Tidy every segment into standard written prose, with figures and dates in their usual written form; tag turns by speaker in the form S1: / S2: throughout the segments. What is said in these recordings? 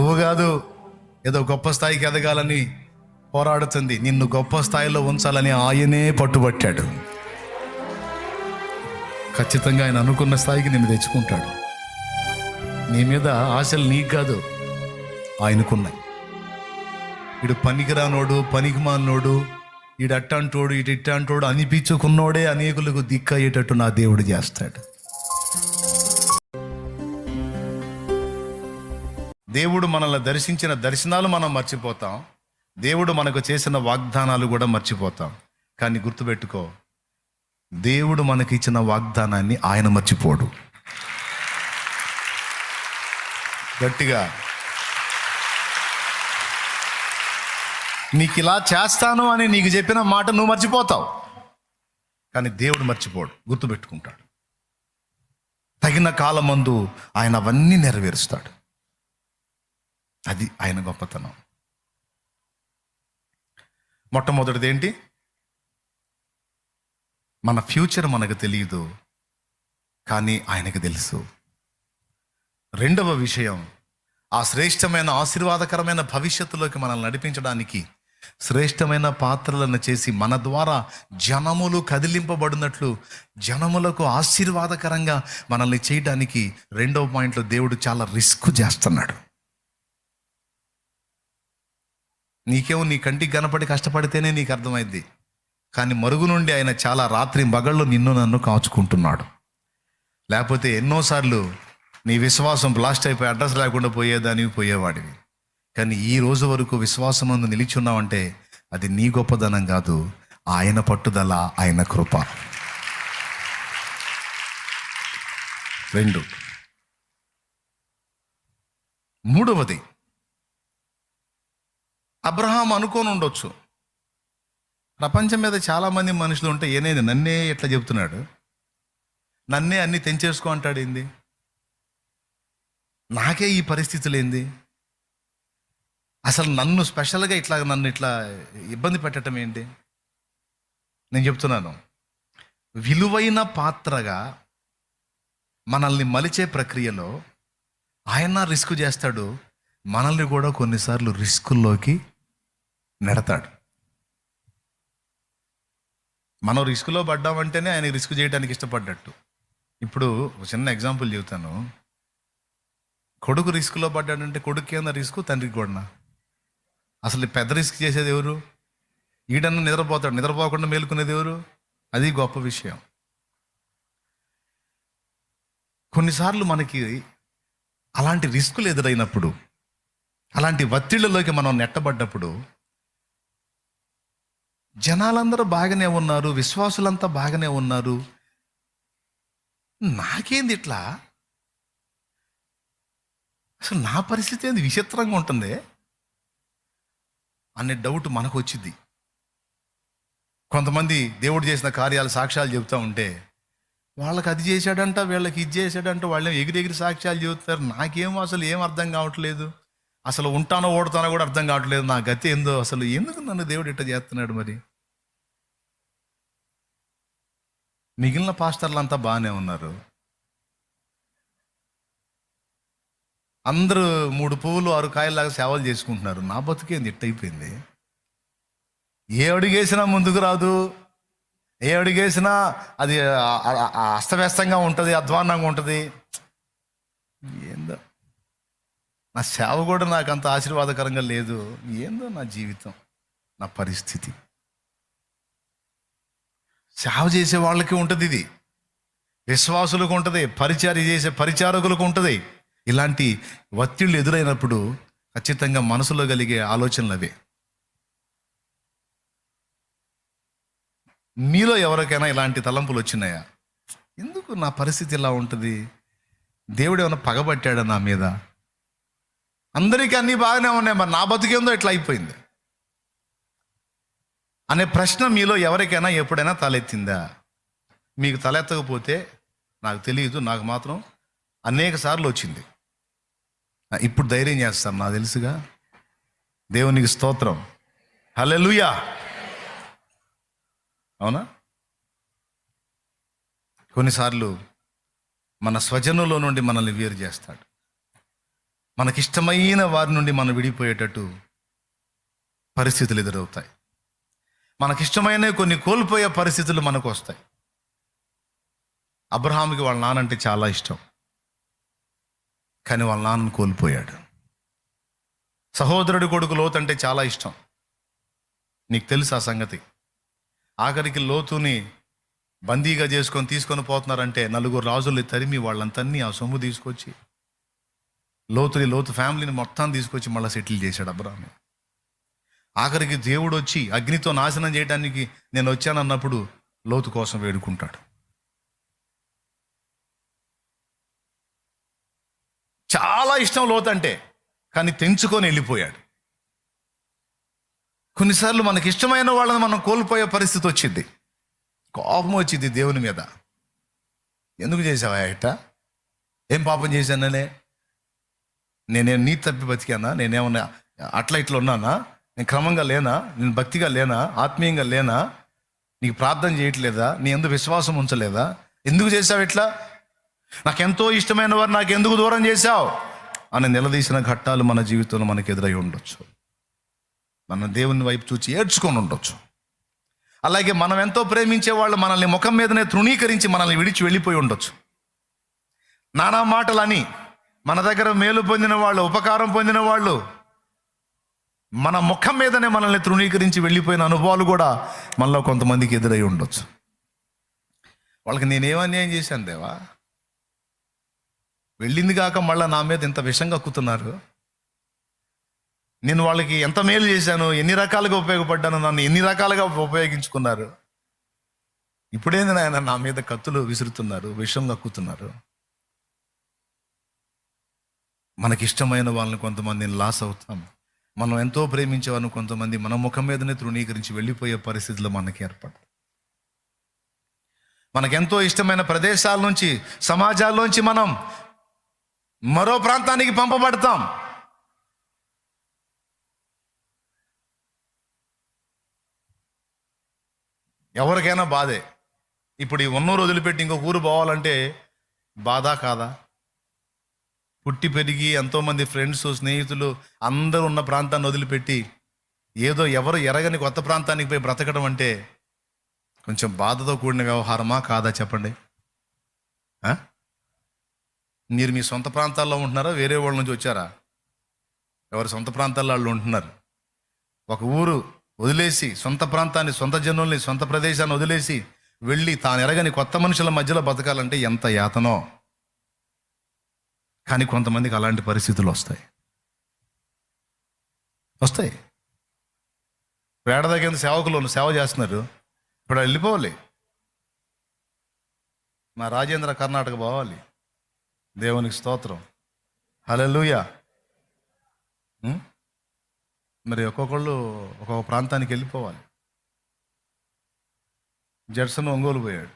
S1: నువ్వు కాదు ఏదో గొప్ప స్థాయికి ఎదగాలని పోరాడుతుంది, నిన్ను గొప్ప స్థాయిలో ఉంచాలని ఆయనే పట్టుబట్టాడు. ఖచ్చితంగా ఆయన అనుకున్న స్థాయికి నిన్ను తెచ్చుకుంటాడు. నీ మీద ఆశలు నీకు కాదు, ఆయనకున్నాయి. ఇడు పనికిరానోడు, పనికిమాలినోడు, ఈడు అట్టంటోడు, ఇటు ఇట్టంటోడు అనిపించుకున్నోడే అనేకులకు దిక్కయ్యేటట్టు నా దేవుడు చేస్తాడు. దేవుడు మనల్ని దర్శించిన దర్శనాలు మనం మర్చిపోతాం, దేవుడు మనకు చేసిన వాగ్దానాలు కూడా మర్చిపోతాం. కానీ గుర్తుపెట్టుకో, దేవుడు మనకి ఇచ్చిన వాగ్దానాన్ని ఆయన మర్చిపోడు. గట్టిగా, నీకు ఇలా చేస్తాను అని నీకు చెప్పిన మాట నువ్వు మర్చిపోతావు, కానీ దేవుడు మర్చిపోడు, గుర్తుపెట్టుకుంటాడు. తగిన కాలమందు ఆయన అవన్నీ నెరవేరుస్తాడు. అది ఆయన గొప్పతనం. మొట్టమొదటిది ఏంటి? మన ఫ్యూచర్ మనకు తెలియదు, కానీ ఆయనకు తెలుసు. రెండవ విషయం, ఆ శ్రేష్టమైన ఆశీర్వాదకరమైన భవిష్యత్తులోకి మనల్ని నడిపించడానికి శ్రేష్టమైన పాత్రలను చేసి మన ద్వారా జనములు కదిలింపబడినట్లు జనములకు ఆశీర్వాదకరంగా మనల్ని చేయడానికి రెండవ పాయింట్లో దేవుడు చాలా రిస్క్ చేస్తున్నాడు. నీకేమో నీ కంటికి కనపడి కష్టపడితేనే నీకు అర్థమైంది, కానీ మరుగు నుండి ఆయన చాలా రాత్రి పగళ్ళు నిన్ను నన్ను కాచుకుంటున్నాడు. లేకపోతే ఎన్నోసార్లు నీ విశ్వాసం బ్లాస్ట్ అయిపోయి అడ్రస్ లేకుండా పోయేవాడివి. కానీ ఈ రోజు వరకు విశ్వాసం అందు నిలిచున్నావంటే అది నీ గొప్పదనం కాదు, ఆయన పట్టుదల, ఆయన కృప. 2, మూడవది, అబ్రహాం అనుకోని ఉండొచ్చు, ప్రపంచం మీద చాలామంది మనుషులు ఉంటే ఏనేది నన్నే ఎట్లా చెప్తున్నాడు, నన్నే అన్నీ తెంచేసుకో అంటాడు. ఏంది, నాకే ఈ పరిస్థితులు ఏంది, అసలు నన్ను స్పెషల్గా నన్ను ఇట్లా ఇబ్బంది పెట్టడం ఏంటి? నేను చెప్తున్నాను, విలువైన పాత్రగా మనల్ని మలిచే ప్రక్రియలో ఆయన రిస్క్ చేస్తాడు, మనల్ని కూడా కొన్నిసార్లు రిస్కుల్లోకి నెడతాడు. మనం రిస్కులో పడ్డామంటేనే ఆయన రిస్క్ చేయడానికి ఇష్టపడ్డట్టు. ఇప్పుడు చిన్న ఎగ్జాంపుల్ చెబుతాను. కొడుకు రిస్క్లో పడ్డాడంటే కొడుకు ఏమన్నా రిస్క్, తండ్రికి కూడా. అసలు పెద్ద రిస్క్ చేసేది ఎవరు? ఈడన్నా నిద్రపోతాడు, నిద్రపోకుండా మేలుకునేది ఎవరు? అది గొప్ప విషయం. కొన్నిసార్లు మనకి అలాంటి రిస్కులు ఎదురైనప్పుడు, అలాంటి ఒత్తిళ్లలోకి మనం నెట్టబడ్డప్పుడు, జనాలందరూ బాగానే ఉన్నారు, విశ్వాసులంతా బాగానే ఉన్నారు, నాకేంది ఇట్లా, అసలు నా పరిస్థితి ఏంది విచిత్రంగా ఉంటుంది అనే డౌట్ మనకు వచ్చింది. కొంతమంది దేవుడు చేసిన కార్యాలు సాక్ష్యాలు చెబుతూ ఉంటే వాళ్ళకి అది చేశాడంట, వీళ్ళకి ఇది చేశాడంట, వాళ్ళు ఎగిరి సాక్ష్యాలు చెబుతారు. నాకేమో అసలు ఏం అర్థం కావట్లేదు, అసలు ఉంటానో ఓడతానో కూడా అర్థం కావట్లేదు, నా గతి ఏందో, అసలు ఎందుకు నన్ను దేవుడు ఇట్లా చేస్తున్నాడు? మరి మిగిలిన పాస్టర్లు అంతా బాగానే ఉన్నారు, అందరూ 3 పువ్వులు 6 కాయల్లాగా సేవలు చేసుకుంటున్నారు, నా బతుకేంది ఇట్టయిపోయింది? ఏ అడుగేసినా ముందుకు రాదు, ఏ అడుగేసినా అది అస్తవ్యస్తంగా ఉంటుంది, అధ్వాన్నంగా ఉంటుంది. ఏందో నా సేవ కూడా నాకు అంత ఆశీర్వాదకరంగా లేదు, ఏందో నా జీవితం, నా పరిస్థితి. సేవ చేసే వాళ్ళకి ఉంటుంది ఇది, విశ్వాసులకు ఉంటుంది, పరిచర్య చేసే పరిచారకులకు ఉంటుంది. ఇలాంటి ఒత్తిళ్ళు ఎదురైనప్పుడు ఖచ్చితంగా మనసులో కలిగే ఆలోచనలు అవే. మీలో ఎవరికైనా ఇలాంటి తలంపులు వచ్చినాయా? ఎందుకు నా పరిస్థితి ఇలా ఉంటుంది, దేవుడు ఏమైనా పగబట్టాడా నా మీద, అందరికీ అన్నీ బాగానే ఉన్నాయి, మరి నా బతుకేందో ఇట్లా అయిపోయింది అనే ప్రశ్న మీలో ఎవరికైనా ఎప్పుడైనా తలెత్తిందా? మీకు తలెత్తకపోతే నాకు తెలియదు, నాకు మాత్రం అనేక సార్లు వచ్చింది. ఇప్పుడు ధైర్యం చేస్తాను, నాకు తెలుసుగా. దేవునికి స్తోత్రం, హల్లెలూయా. అవునా? కొన్నిసార్లు మన స్వజనులో నుండి మనల్ని వేరు చేస్తాడు. మనకిష్టమైన వారి నుండి మనం విడిపోయేటట్టు పరిస్థితులు ఎదురవుతాయి. మనకిష్టమైన కొన్ని కోల్పోయే పరిస్థితులు మనకు వస్తాయి. అబ్రహాముకి వాళ్ళ నాన్నంటే చాలా ఇష్టం, కానీ వాళ్ళ నాన్నను కోల్పోయాడు. సహోదరుడి కొడుకు లోతు అంటే చాలా ఇష్టం, నీకు తెలుసు ఆ సంగతి. ఆఖరికి లోతుని బందీగా తీసుకొని పోతున్నారంటే నలుగురు రాజుల్ని తరిమి వాళ్ళంతన్నీ ఆ సొమ్ము తీసుకొచ్చి లోతు ఫ్యామిలీని మొత్తం తీసుకొచ్చి మళ్ళీ సెటిల్ చేశాడు అబ్రహాము. ఆఖరికి దేవుడు వచ్చి అగ్నితో నాశనం చేయడానికి నేను వచ్చానన్నప్పుడు లోతు కోసం వేడుకుంటాడు. చాలా ఇష్టం లోతు అంటే, కానీ తెంచుకొని వెళ్ళిపోయాడు. కొన్నిసార్లు మనకి ఇష్టమైన వాళ్ళని మనం కోల్పోయే పరిస్థితి వచ్చింది. కోపం వచ్చింది దేవుని మీద. ఎందుకు చేసావా ఇట్ట? ఏం పాపం చేశాననే? నేనేం నీ తప్పి బతికానా? నేనేమన్నా అట్లా ఇట్లా ఉన్నానా? నేను క్రమంగా లేనా? నేను భక్తిగా లేనా? ఆత్మీయంగా లేనా? నీకు ప్రార్థన చేయట్లేదా? నీ ఎందుకు విశ్వాసం ఉంచలేదా? ఎందుకు చేసావు ఇట్లా? నాకెంతో ఇష్టమైన వారు నాకు ఎందుకు దూరం చేశావు అని నిలదీసిన ఘట్టాలు మన జీవితంలో మనకు ఎదురై ఉండొచ్చు. మన దేవుని వైపు చూచి ఏడ్చుకొని ఉండొచ్చు. అలాగే మనం ఎంతో ప్రేమించే వాళ్ళు మనల్ని ముఖం మీదనే తృణీకరించి మనల్ని విడిచి వెళ్ళిపోయి ఉండొచ్చు. నానా మాటలని మన దగ్గర మేలు పొందిన వాళ్ళు, ఉపకారం పొందిన వాళ్ళు మన ముఖం మీదనే మనల్ని తృణీకరించి వెళ్ళిపోయిన అనుభవాలు కూడా మనలో కొంతమందికి ఎదురై ఉండొచ్చు. వాళ్ళకి నేనేం అన్యాయం చేశాను దేవా? వెళ్ళింది కాక మళ్ళీ నా మీద ఇంత విషం కక్కుతున్నారు. నేను వాళ్ళకి ఎంత మేలు చేశాను, ఎన్ని రకాలుగా ఉపయోగపడ్డాను, నన్ను ఎన్ని రకాలుగా ఉపయోగించుకున్నారు. ఇప్పుడేంది నాయన నా మీద కత్తులు విసురుతున్నారు, విషం కక్కుతున్నారు. మనకిష్టమైన వాళ్ళని కొంతమందిని లాస్ అవుతాం. మనం ఎంతో ప్రేమించే వాళ్ళని కొంతమంది మన ముఖం మీదనే తృణీకరించి వెళ్ళిపోయే పరిస్థితులు మనకి ఏర్పడతాయి. మనకెంతో ఇష్టమైన ప్రదేశాల నుంచి, సమాజాల్లోంచి మనం మరో ప్రాంతానికి పంపబడతాం. ఎవరికైనా బాధే. ఇప్పుడు ఈ ఉన్నూరు వదిలిపెట్టి ఇంకొక ఊరు పోవాలంటే బాధ కాదా? పుట్టి పెరిగి ఎంతోమంది ఫ్రెండ్స్, స్నేహితులు అందరూ ఉన్న ప్రాంతాన్ని వదిలిపెట్టి ఏదో ఎవరు ఎరగని కొత్త ప్రాంతానికి పోయి బ్రతకడం అంటే కొంచెం బాధతో కూడిన వ్యవహారమా కాదా చెప్పండి? మీరు మీ సొంత ప్రాంతాల్లో ఉంటున్నారా? వేరే వాళ్ళ నుంచి వచ్చారా? ఎవరి సొంత ప్రాంతాల్లో వాళ్ళు ఉంటున్నారు. ఒక ఊరు వదిలేసి, సొంత ప్రాంతాన్ని, సొంత జనుల్ని, సొంత ప్రదేశాన్ని వదిలేసి వెళ్ళి తాను ఎరగని కొత్త మనుషుల మధ్యలో బతకాలంటే ఎంత యాతనో. కానీ కొంతమందికి అలాంటి పరిస్థితులు వస్తాయి. పేడ దగ్గర సేవకులు సేవ చేస్తున్నారు, ఇప్పుడు వెళ్ళిపోవాలి. మా రాజేంద్ర కర్ణాటక పోవాలి. దేవునికి స్తోత్రం, హల్లెలూయా. మరి ఒక్కొక్కళ్ళు ఒక్కొక్క ప్రాంతానికి వెళ్ళిపోవాలి. జడ్సన్ ఒంగోలు పోయాడు,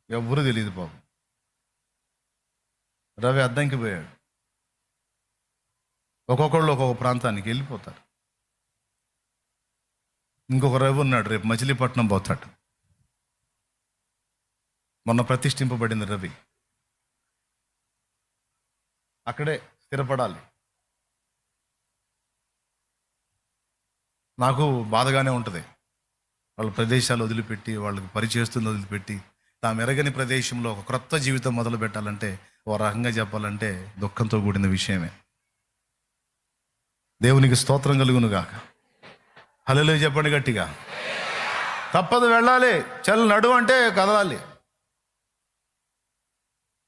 S1: ఎవ్వరూ తెలియదు పాపం. రవి అద్దంకి పోయాడు. ఒక్కొక్కళ్ళు ఒక్కొక్క ప్రాంతానికి వెళ్ళిపోతారు. ఇంకొక రవి ఉన్నాడు, రేపు మచిలీపట్నం పోతాడు. మొన్న ప్రతిష్ఠింపబడింది రవి, అక్కడే స్థిరపడాలి. నాకు బాధగానే ఉంటుంది. వాళ్ళ ప్రదేశాలు వదిలిపెట్టి, వాళ్ళకి పరిచేస్తుంది వదిలిపెట్టి తాము ఎరగని ప్రదేశంలో ఒక క్రొత్త జీవితం మొదలు పెట్టాలంటే, ఓ రకంగా చెప్పాలంటే దుఃఖంతో కూడిన విషయమే. దేవునికి స్తోత్రం కలుగును గాక. హల్లెలూయా చెప్పండి గట్టిగా. తప్పదు, వెళ్ళాలి. చల్ నడు అంటే కదలాలి.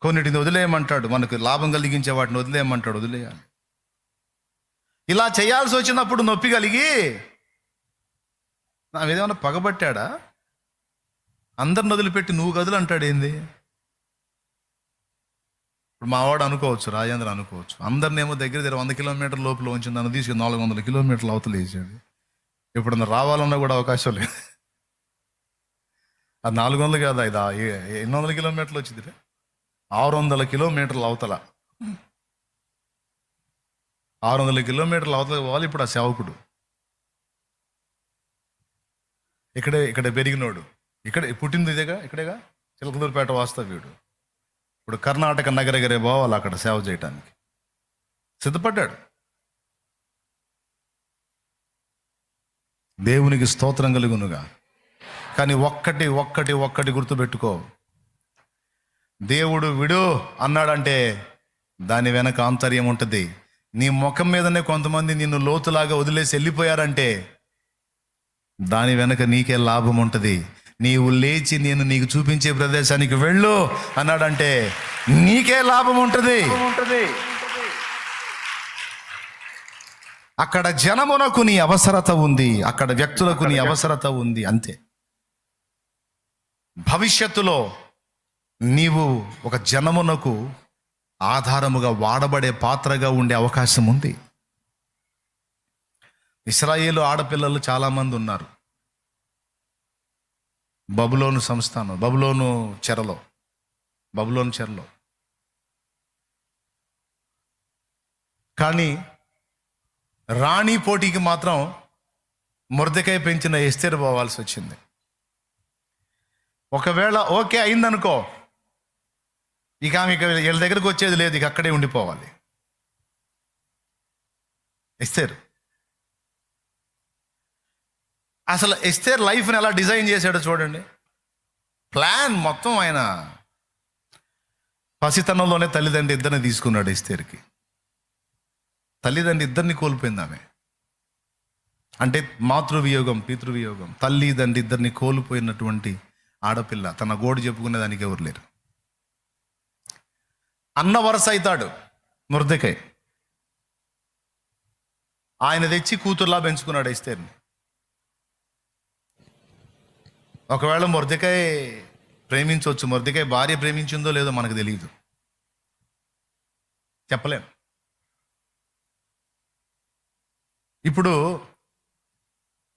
S1: కొన్నిటిని వదిలేయమంటాడు, మనకు లాభం కలిగించే వాటిని వదిలేయమంటాడు, వదిలేయాలి. ఇలా చేయాల్సి వచ్చినప్పుడు నొప్పి కలిగి నా ఏదేమన్నా పగబట్టాడా? అందరిని వదిలిపెట్టి నువ్వు గదులు అంటాడు ఏంది? ఇప్పుడు మావాడు అనుకోవచ్చు, రాజేంద్ర అనుకోవచ్చు, అందరినేమో దగ్గర 100 కిలోమీటర్ల లోపల ఉంచి నన్ను తీసుకుని 400 కిలోమీటర్లు అవతల వేసాడు. ఇప్పుడు రావాలన్నా కూడా అవకాశం లేదు. అది 400 కాదా, ఇది 800 కిలోమీటర్లు వచ్చింది. 600 కిలోమీటర్లు అవతల, 600 కిలోమీటర్లు అవతల పోవాలి. ఇప్పుడు ఆ సేవకుడు ఇక్కడే పెరిగినోడు, ఇక్కడే పుట్టింది, ఇక్కడేగా చిలకలూరుపేట వాస్తవ్యుడు. ఇప్పుడు కర్ణాటక నగరగరే పోవాలి అక్కడ సేవ చేయటానికి. సిద్ధపడ్డాడు. దేవునికి స్తోత్రం కలుగునుగా. కానీ ఒక్కటి గుర్తుపెట్టుకో, దేవుడు విడు అన్నాడంటే దాని వెనక ఆంతర్యం ఉంటుంది. నీ ముఖం మీదనే కొంతమంది నిన్ను లోతులాగా వదిలేసి వెళ్ళిపోయారంటే దాని వెనక నీకే లాభం ఉంటుంది. నీవు లేచి నేను నీకు చూపించే ప్రదేశానికి వెళ్ళు అన్నాడంటే నీకే లాభం ఉంటుంది. అక్కడ జనమునకు నీ అవసరత ఉంది, అక్కడ వ్యక్తులకు నీ అవసరత ఉంది, అంతే. భవిష్యత్తులో నీవు ఒక జనమునకు ఆధారముగా వాడబడే పాత్రగా ఉండే అవకాశం ఉంది. ఇశ్రాయేలు ఆడపిల్లలు చాలామంది ఉన్నారు బబులోను సంస్థానం, బబులోను చెరలో. కానీ రాణి పోటీకి మాత్రం మొర్దెకాయ పెంచిన ఎస్తేరు పోవాల్సి వచ్చింది. ఒకవేళ ఓకే అయిందనుకో, ఇక ఆమె వీళ్ళ దగ్గరకు వచ్చేది లేదు, ఇక అక్కడే ఉండిపోవాలి. ఎస్తేరు అసలు ఎస్తేర్ లైఫ్ని ఎలా డిజైన్ చేశాడో చూడండి. ప్లాన్ మొత్తం ఆయన పసితనంలోనే తల్లిదండ్రి ఇద్దరిని తీసుకున్నాడు. ఎస్తేర్కి తల్లిదండ్రి ఇద్దరిని కోల్పోయింది ఆమె. అంటే మాతృవియోగం, పితృవియోగం, తల్లిదండ్రి ఇద్దరిని కోల్పోయినటువంటి ఆడపిల్ల. తన గోడు చెప్పుకునే దానికి ఎవరు లేరు. అన్న వరస అవుతాడు మొర్దెకాయ్. ఆయన తెచ్చి కూతుర్లా పెంచుకున్నాడు ఎస్తేర్ని. ఒకవేళ మొర్దెకాయ్ ప్రేమించవచ్చు, మొర్దెకాయ్ భార్య ప్రేమించిందో లేదో మనకు తెలియదు, చెప్పలేం. ఇప్పుడు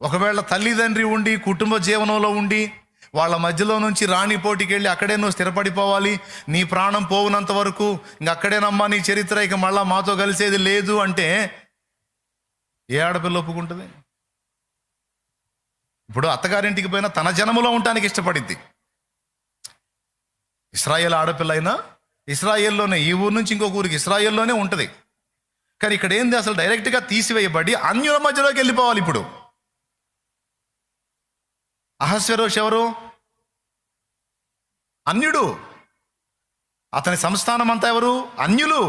S1: ఒకవేళ తల్లిదండ్రి ఉండి కుటుంబ జీవనంలో ఉండి వాళ్ళ మధ్యలో నుంచి రాణి పోటీకి వెళ్ళి అక్కడే నువ్వు స్థిరపడిపోవాలి, నీ ప్రాణం పోవునంత వరకు ఇంక అక్కడేనమ్మా నీ చరిత్ర, ఇక మళ్ళా మాతో కలిసేది లేదు అంటే ఏ ఆడపిల్ల ఒప్పుకుంటుంది? ఇప్పుడు అత్తగారింటికి పోయినా తన జనములో ఉండటానికి ఇష్టపడిద్ది. ఇశ్రాయేల్ ఆడపిల్ల అయినా ఇశ్రాయేల్లోనే, ఈ ఊరు నుంచి ఇంకొక ఊరికి ఇశ్రాయేల్లోనే ఉంటుంది. కానీ ఇక్కడ ఏంది, అసలు డైరెక్ట్గా తీసివేయబడి అన్యుల మధ్యలోకి వెళ్ళిపోవాలి. ఇప్పుడు అహస్వేరోష్ ఎవరు? అన్యుడు. అతని సంస్థానం అంతా ఎవరు? అన్యులు.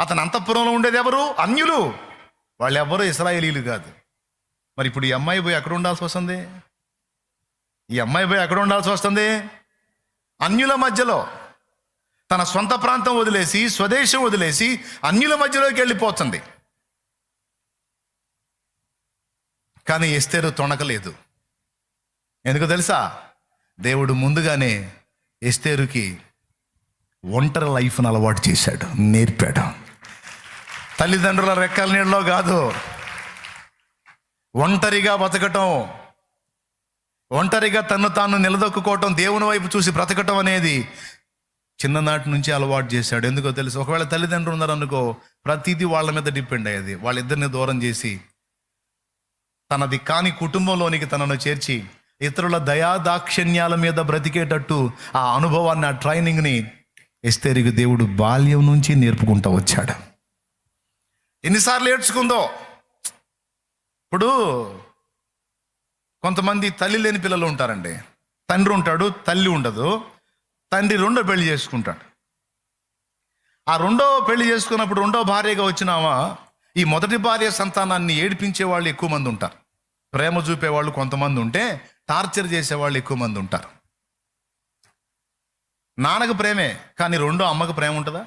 S1: అతని అంతఃపురంలో ఉండేది ఎవరు? అన్యులు. వాళ్ళు ఎవరు ఇశ్రాయేలీలు కాదు. మరి ఇప్పుడు ఈ అమ్మాయి పోయి ఎక్కడ ఉండాల్సి వస్తుంది? అన్యుల మధ్యలో. తన సొంత ప్రాంతం వదిలేసి, స్వదేశం వదిలేసి అన్యుల మధ్యలోకి వెళ్ళిపోతుంది. కానీ ఎస్తేరు తొణకలేదు. ఎందుకు తెలుసా? దేవుడు ముందుగానే ఎస్తేరుకి ఒంటరి లైఫ్ను అలవాటు చేశాడు, నేర్పాడు. తల్లిదండ్రుల రెక్కల నీళ్ళలో కాదు, ఒంటరిగా బతకటం, ఒంటరిగా తను తాను నిలదొక్కుకోవటం, దేవుని వైపు చూసి బ్రతకటం అనేది చిన్ననాటి నుంచి అలవాటు చేశాడు. ఎందుకో తెలుసు? ఒకవేళ తల్లిదండ్రులు ఉన్నారనుకో, ప్రతిదీ వాళ్ళ మీద డిపెండ్ అయ్యేది. వాళ్ళిద్దరిని దూరం చేసి తనది కాని కుటుంబంలోనికి తనను చేర్చి ఇతరుల దయాదాక్షిణ్యాల మీద బ్రతికేటట్టు ఆ అనుభవాన్ని, ఆ ట్రైనింగ్ని ఎస్తేరుకి దేవుడు బాల్యం నుంచి నేర్పుకుంటూ వచ్చాడు. ఎన్నిసార్లు ఏడ్చుకుందో. ఇప్పుడు కొంతమంది తల్లి లేని పిల్లలు ఉంటారండి. తండ్రి ఉంటాడు, తల్లి ఉండదు. తండ్రి రెండో పెళ్లి చేసుకుంటాడు. ఆ రెండో పెళ్లి చేసుకున్నప్పుడు రెండో భార్యగా వచ్చినామా, ఈ మొదటి భార్య సంతానాన్ని ఏడిపించే వాళ్ళు ఎక్కువ మంది ఉంటారు. ప్రేమ చూపేవాళ్ళు కొంతమంది ఉంటే టార్చర్ చేసేవాళ్ళు ఎక్కువ మంది ఉంటారు. నాన్నకు ప్రేమే, కానీ రెండో అమ్మకు ప్రేమ ఉంటుందా?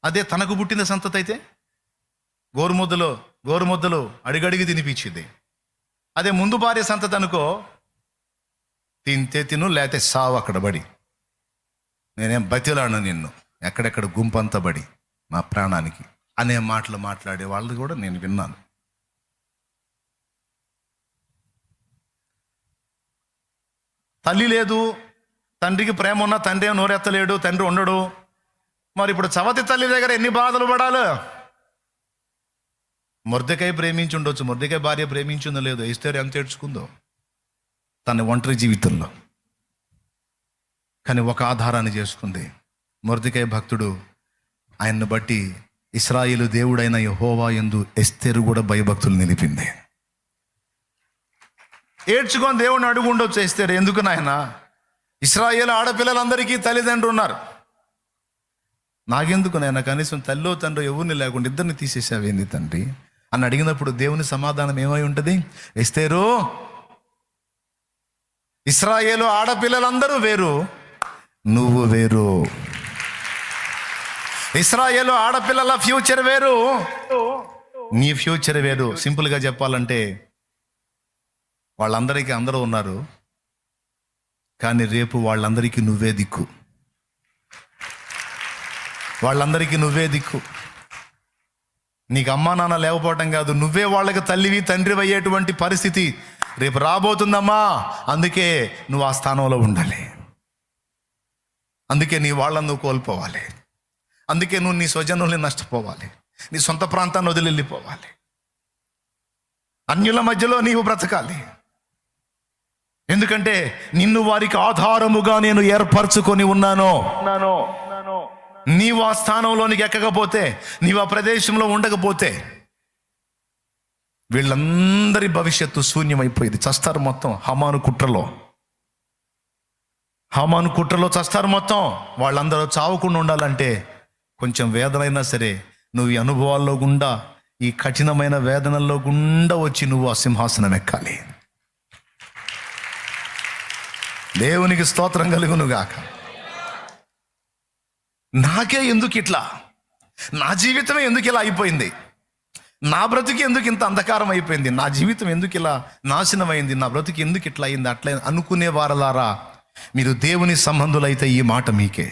S1: అదే తనకు పుట్టిన సంతతి అయితే గోరుముద్దలు అడిగడిగి తినిపించింది. అదే ముందు భార్య సంతతి అనుకో, తింటే తిను, లేతే సావు అక్కడ బడి. నేనేం బతిలాను నిన్ను, ఎక్కడెక్కడ గుంపంతా బడి నా ప్రాణానికి అనే మాటలు మాట్లాడే వాళ్ళు కూడా నేను విన్నాను. తల్లి లేదు, తండ్రికి ప్రేమ ఉన్నా తండ్రి ఏం నోరెత్తలేడు, తండ్రి ఉండడు. మరి ఇప్పుడు చవతి తల్లి దగ్గర ఎన్ని బాధలు పడాలి? మొర్దెకాయ ప్రేమించి ఉండొచ్చు, మొర్దెకాయ భార్య ప్రేమించిందో లేదో, ఎస్తేరు ఎంత ఏడ్చుకుందో తన ఒంటరి జీవితంలో. కానీ ఒక ఆధారాన్ని చేసుకుంది. మొర్దెకాయ భక్తుడు ఆయన్ను బట్టి ఇశ్రాయేలు దేవుడైన యెహోవా యందు ఎస్తేరు కూడా భయభక్తులు నిలిపింది. ఏడ్చుకొని దేవుడిని అడుగు ఉండొచ్చు ఎస్తేరు, ఎందుకు నాయన ఇశ్రాయేలు ఆడపిల్లలందరికీ తల్లిదండ్రులు ఉన్నారు, నాకెందుకు నాయన కనీసం తల్లో తండ్రి ఎవరిని లేకుండా ఇద్దరిని తీసేసావేంది తండ్రి అని అడిగినప్పుడు దేవుని సమాధానం ఏమై ఉంటుంది? ఎస్తేరు, ఇశ్రాయేలు ఆడపిల్లలందరూ వేరు, నువ్వు వేరు. ఇశ్రాయేలు ఆడపిల్లల ఫ్యూచర్ వేరు, నీ ఫ్యూచర్ వేరు. సింపుల్గా చెప్పాలంటే వాళ్ళందరికీ అందరూ ఉన్నారు, కానీ రేపు వాళ్ళందరికీ నువ్వే దిక్కు. వాళ్ళందరికీ నువ్వే దిక్కు. నీకు అమ్మా నాన్న లేకపోవటం కాదు, నువ్వే వాళ్ళకి తల్లివి తండ్రి అయ్యేటువంటి పరిస్థితి రేపు రాబోతుందమ్మా. అందుకే నువ్వు ఆ స్థానంలో ఉండాలి. అందుకే నీ వాళ్ళని నువ్వు కోల్పోవాలి. అందుకే నువ్వు నీ స్వజనుల్ని నష్టపోవాలి, నీ సొంత ప్రాంతాన్ని వదిలి వెళ్ళిపోవాలి, అన్యుల మధ్యలో నీవు బ్రతకాలి. ఎందుకంటే నిన్ను వారికి ఆధారముగా నేను ఏర్పరచుకొని ఉన్నాను. నీవు ఆ స్థానంలోనికి ఎక్కకపోతే, నీవు ఆ ప్రదేశంలో ఉండకపోతే వీళ్ళందరి భవిష్యత్తు శూన్యమైపోయింది. చస్తారు మొత్తం. హమాను కుట్రలో చస్తారు మొత్తం. వాళ్ళందరూ చావకుండా ఉండాలంటే కొంచెం వేదనైనా సరే నువ్వు ఈ అనుభవాల్లో గుండా, ఈ కఠినమైన వేదనల్లో గుండా వచ్చి నువ్వు ఆ సింహాసనం ఎక్కాలి. దేవునికి స్తోత్రం కలుగునుగాక. నాకే ఎందుకు ఇట్లా, నా జీవితమే ఎందుకు ఇలా అయిపోయింది, నా బ్రతుకు ఎందుకు ఇంత అంధకారం అయిపోయింది, నా జీవితం ఎందుకు ఇలా నాశనమైంది, నా బ్రతుకు ఎందుకు ఇట్లా అయింది, అట్లా అనుకునే వారలారా, మీరు దేవుని సంబంధులైతే ఈ మాట మీకే.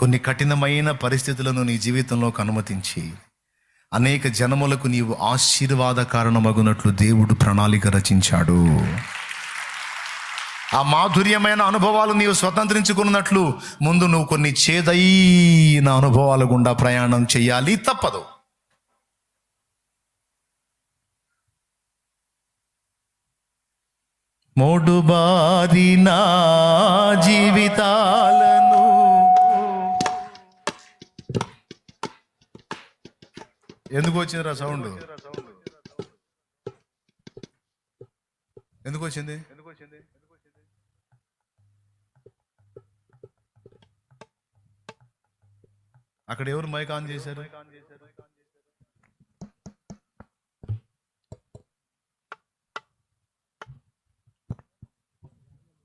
S1: కొన్ని కఠినమైన పరిస్థితులను నీ జీవితంలోకి అనుమతించి అనేక జనములకు నీవు ఆశీర్వాద కారణమగునట్లు దేవుడు ప్రణాళిక రచించాడు. ఆ మాధుర్యమైన అనుభవాలు నీవు స్వతంత్రించుకున్నట్లు ముందు నువ్వు కొన్ని చేదైన అనుభవాల గుండా ప్రయాణం చేయాలి, తప్పదు. మోడుబారిన జీవితాలను ఎందుకు వచ్చిందిరా సౌండ్? ఎందుకు వచ్చింది? అక్కడ ఎవరు మైక్ ఆన్ చేశారు?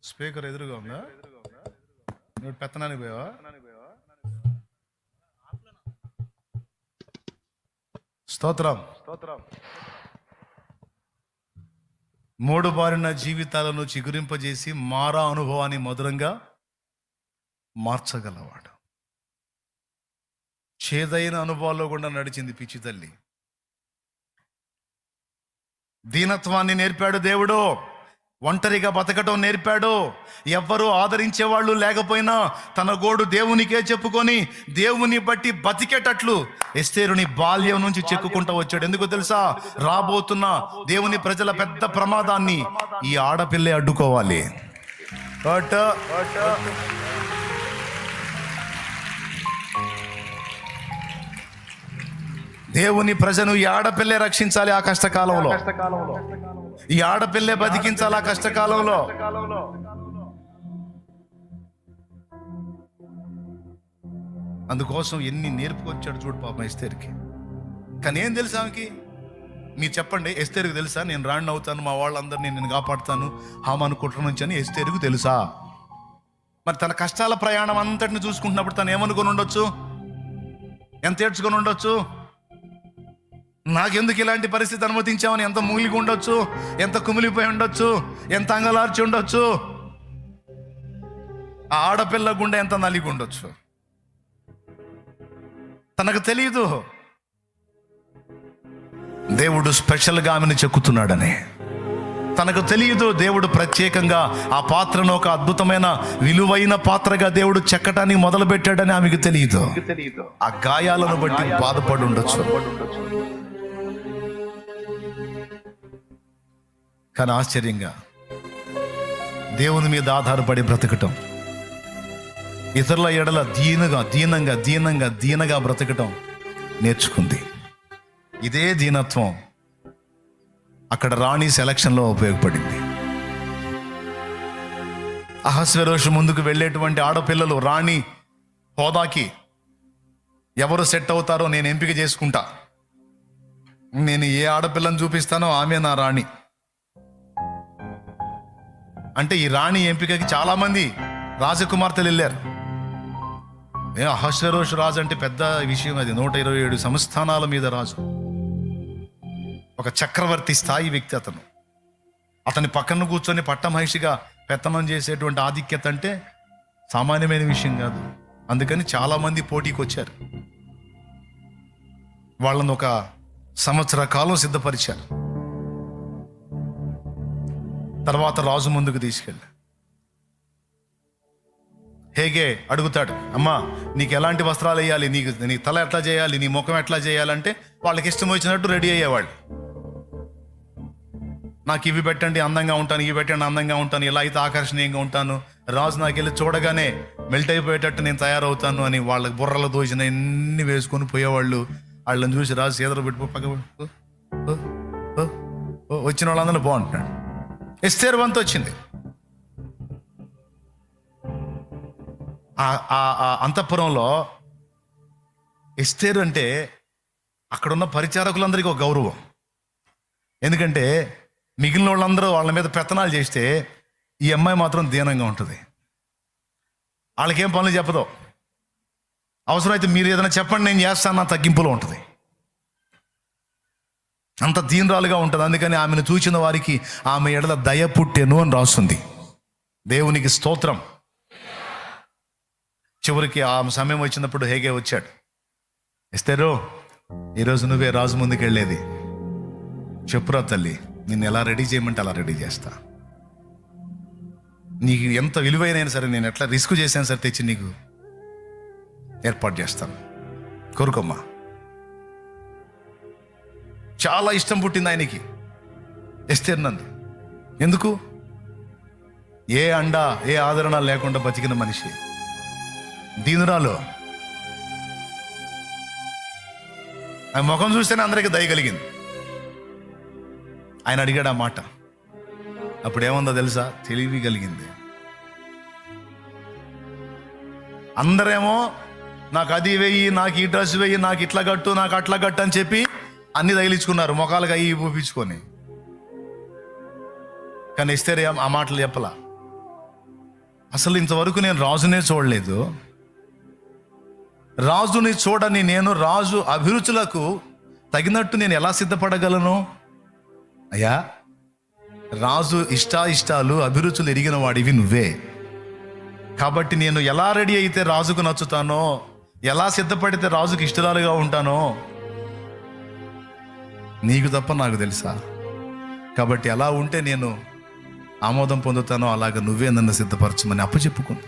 S1: స్పీకర్ ఎదురుగా ఉందా? నువ్వు పెత్తనానికి పోయావా? స్తోత్రం. మూడు బారిన జీవితాలను చిగురింపజేసి మారా అనుభవాన్ని మధురంగా మార్చగలవాడు. చేదైన అనుభవాల్లో కూడా నడిచింది పిచ్చి తల్లి. దీనత్వాన్ని నేర్పాడు దేవుడు, ఒంటరిగా బతకటం నేర్పాడు. ఎవ్వరూ ఆదరించేవాళ్ళు లేకపోయినా తన గోడు దేవునికే చెప్పుకొని దేవుని బట్టి బతికేటట్లు ఎస్తేరుని బాల్యం నుంచి చెక్కుకుంటూ వచ్చాడు. ఎందుకు తెలుసా? రాబోతున్న దేవుని ప్రజల పెద్ద ప్రమాదాన్ని ఈ ఆడపిల్లే అడ్డుకోవాలి. దేవుని ప్రజను ఈ ఆడపిల్లే రక్షించాలి. ఆ కష్టకాలంలో ఈ ఆడపిల్లే బతికించాలి. ఆ కష్టకాలంలో అందుకోసం ఎన్ని నేర్పుకొచ్చాడు చూడు పాపం ఎస్తేరుకి. కానీ ఏం తెలుసా ఆమెకి? మీరు చెప్పండి, ఎస్తేరుకు తెలుసా నేను రాణి అవుతాను, మా వాళ్ళందరినీ నేను కాపాడుతాను హామాను కుట్ర నుంచి అని ఎస్తేరుకు తెలుసా? మరి తన కష్టాల ప్రయాణం అంతటిని చూసుకుంటున్నప్పుడు తను ఏమనుకొని ఉండొచ్చు? ఎంత ఏడ్చుకొని ఉండొచ్చు? నాకెందుకు ఇలాంటి పరిస్థితి అనుమతించామని ఎంత మూలిగి ఉండొచ్చు, ఎంత కుమిలిపోయి ఉండొచ్చు, ఎంత అంగలార్చి ఉండొచ్చు. ఆ ఆడపిల్ల గుండె ఎంత నలిగి ఉండొచ్చు. తనకు తెలియదు దేవుడు స్పెషల్గా ఆమెను చెక్కుతున్నాడని. తనకు తెలియదు దేవుడు ప్రత్యేకంగా ఆ పాత్రను ఒక అద్భుతమైన విలువైన పాత్రగా దేవుడు చెక్కటానికి మొదలు పెట్టాడని ఆమెకు తెలియదు. ఆ గాయాలను బట్టి బాధపడి ఉండొచ్చు. కానీ ఆశ్చర్యంగా దేవుని మీద ఆధారపడి బ్రతకటం, ఇతరుల ఎడల దీనంగా బ్రతకటం నేర్చుకుంది. ఇదే దీనత్వం అక్కడ రాణి సెలక్షన్లో ఉపయోగపడింది. అహస్వేరోషు ముందుకు వెళ్ళేటువంటి ఆడపిల్లలు రాణి హోదాకి ఎవరు సెట్ అవుతారో నేను ఎంపిక చేసుకుంటా. నేను ఏ ఆడపిల్లని చూపిస్తానో ఆమె నా రాణి అంటే ఈ రాణి ఎంపికకి చాలా మంది రాజకుమార్తెలు వెళ్ళారు. అహస్వేరోషు రాజు అంటే పెద్ద విషయం. అది 127 సంస్థానాల మీద రాజు, ఒక చక్రవర్తి స్థాయి వ్యక్తి. అతని పక్కన కూర్చొని పట్టమహిషిగా పెత్తనం చేసేటువంటి ఆధిక్యత అంటే సామాన్యమైన విషయం కాదు. అందుకని చాలా మంది పోటీకి వచ్చారు. వాళ్ళను ఒక సంవత్సర కాలం సిద్ధపరిచారు. తర్వాత రాజు ముందుకు తీసుకెళ్ళి హేగే అడుగుతాడు, అమ్మా నీకు ఎలాంటి వస్త్రాలు వేయాలి, నీ తల ఎట్లా చేయాలి, నీ ముఖం ఎట్లా చేయాలంటే వాళ్ళకి ఇష్టం వచ్చినట్టు రెడీ అయ్యేవాళ్ళు. నాకు ఇవి పెట్టండి అందంగా ఉంటాను, ఇవి పెట్టండి అందంగా ఉంటాను, ఇలా అయితే ఆకర్షణీయంగా ఉంటాను, రాజు నాకు వెళ్ళి చూడగానే మెల్ట్ అయిపోయేటట్టు నేను తయారవుతాను అని వాళ్ళకి బుర్రలు దోచిన ఎన్ని వేసుకొని పోయేవాళ్ళు. వాళ్ళని చూసి రాజు చేదలు పెట్టుకో పక్క వచ్చిన వాళ్ళందరూ బాగుంటున్నాడు. ఎస్తేరు వంతు వచ్చింది. ఆ అంతఃపురంలో ఎస్తేరు అంటే అక్కడున్న పరిచారకులందరికీ ఒక గౌరవం. ఎందుకంటే మిగిలిన వాళ్ళందరూ వాళ్ళ మీద పెత్తనాలు చేస్తే ఈ అమ్మాయి మాత్రం దీనంగా ఉంటుంది. వాళ్ళకేం పనులు చెప్పదు. అవసరమైతే మీరు ఏదైనా చెప్పండి నేను చేస్తాను నా తగ్గింపులో ఉంటుంది. అంత దీనరాలుగా ఉంటుంది. అందుకని ఆమెను చూసిన వారికి ఆమె ఎడల దయ పుట్టెను అని రాస్తుంది. దేవునికి స్తోత్రం. చివరికి ఆ సమయం వచ్చినప్పుడు హేగే వచ్చాడు. ఎస్తేరు, ఈరోజు నువ్వే రాజు ముందుకు వెళ్ళేది. చెప్పురా తల్లి, నిన్ను ఎలా రెడీ చేయమంటే అలా రెడీ చేస్తా. నీకు ఎంత విలువైనా సరే, నేను ఎట్లా రిస్క్ చేశాను సరే తెచ్చి నీకు ఏర్పాటు చేస్తాను, కోరుకోమ్మా. చాలా ఇష్టం పుట్టింది ఆయనకి ఎస్తేరు నందు. ఎందుకు? ఏ అండ ఏ ఆదరణ లేకుండా బతికిన మనిషి, దీనురాలు. ఆ ముఖం చూస్తేనే అందరికీ దయ కలిగింది. ఆయన అడిగాడు ఆ మాట. అప్పుడు ఏముందో తెలుసా? తెలివి కలిగింది. అందరేమో నాకు అది వెయ్యి, నాకు ఈ డ్రెస్ వెయ్యి, నాకు ఇట్లా కట్టు, నాకు అట్లా కట్టు అని చెప్పి అన్ని తగిలించుకున్నారు, ముఖాలుగా అయ్యి పూపించుకొని. కానీ ఎస్తేరు ఆ మాటలు చెప్పలా. అసలు ఇంతవరకు నేను రాజునే చూడలేదు. రాజుని చూడని నేను రాజు అభిరుచులకు తగినట్టు నేను ఎలా సిద్ధపడగలను? అయ్యా, రాజు ఇష్టాలు అభిరుచులు ఎరిగిన వాడివి నువ్వే. కాబట్టి నేను ఎలా రెడీ అయితే రాజుకు నచ్చుతానో, ఎలా సిద్ధపడితే రాజుకు ఇష్టలాలుగా ఉంటానో నీకు తప్ప నాకు తెలుసా. కాబట్టి ఎలా ఉంటే నేను ఆమోదం పొందుతానో అలాగ నువ్వే నన్ను సిద్ధపరచమని అప్పచెప్పుకుంది.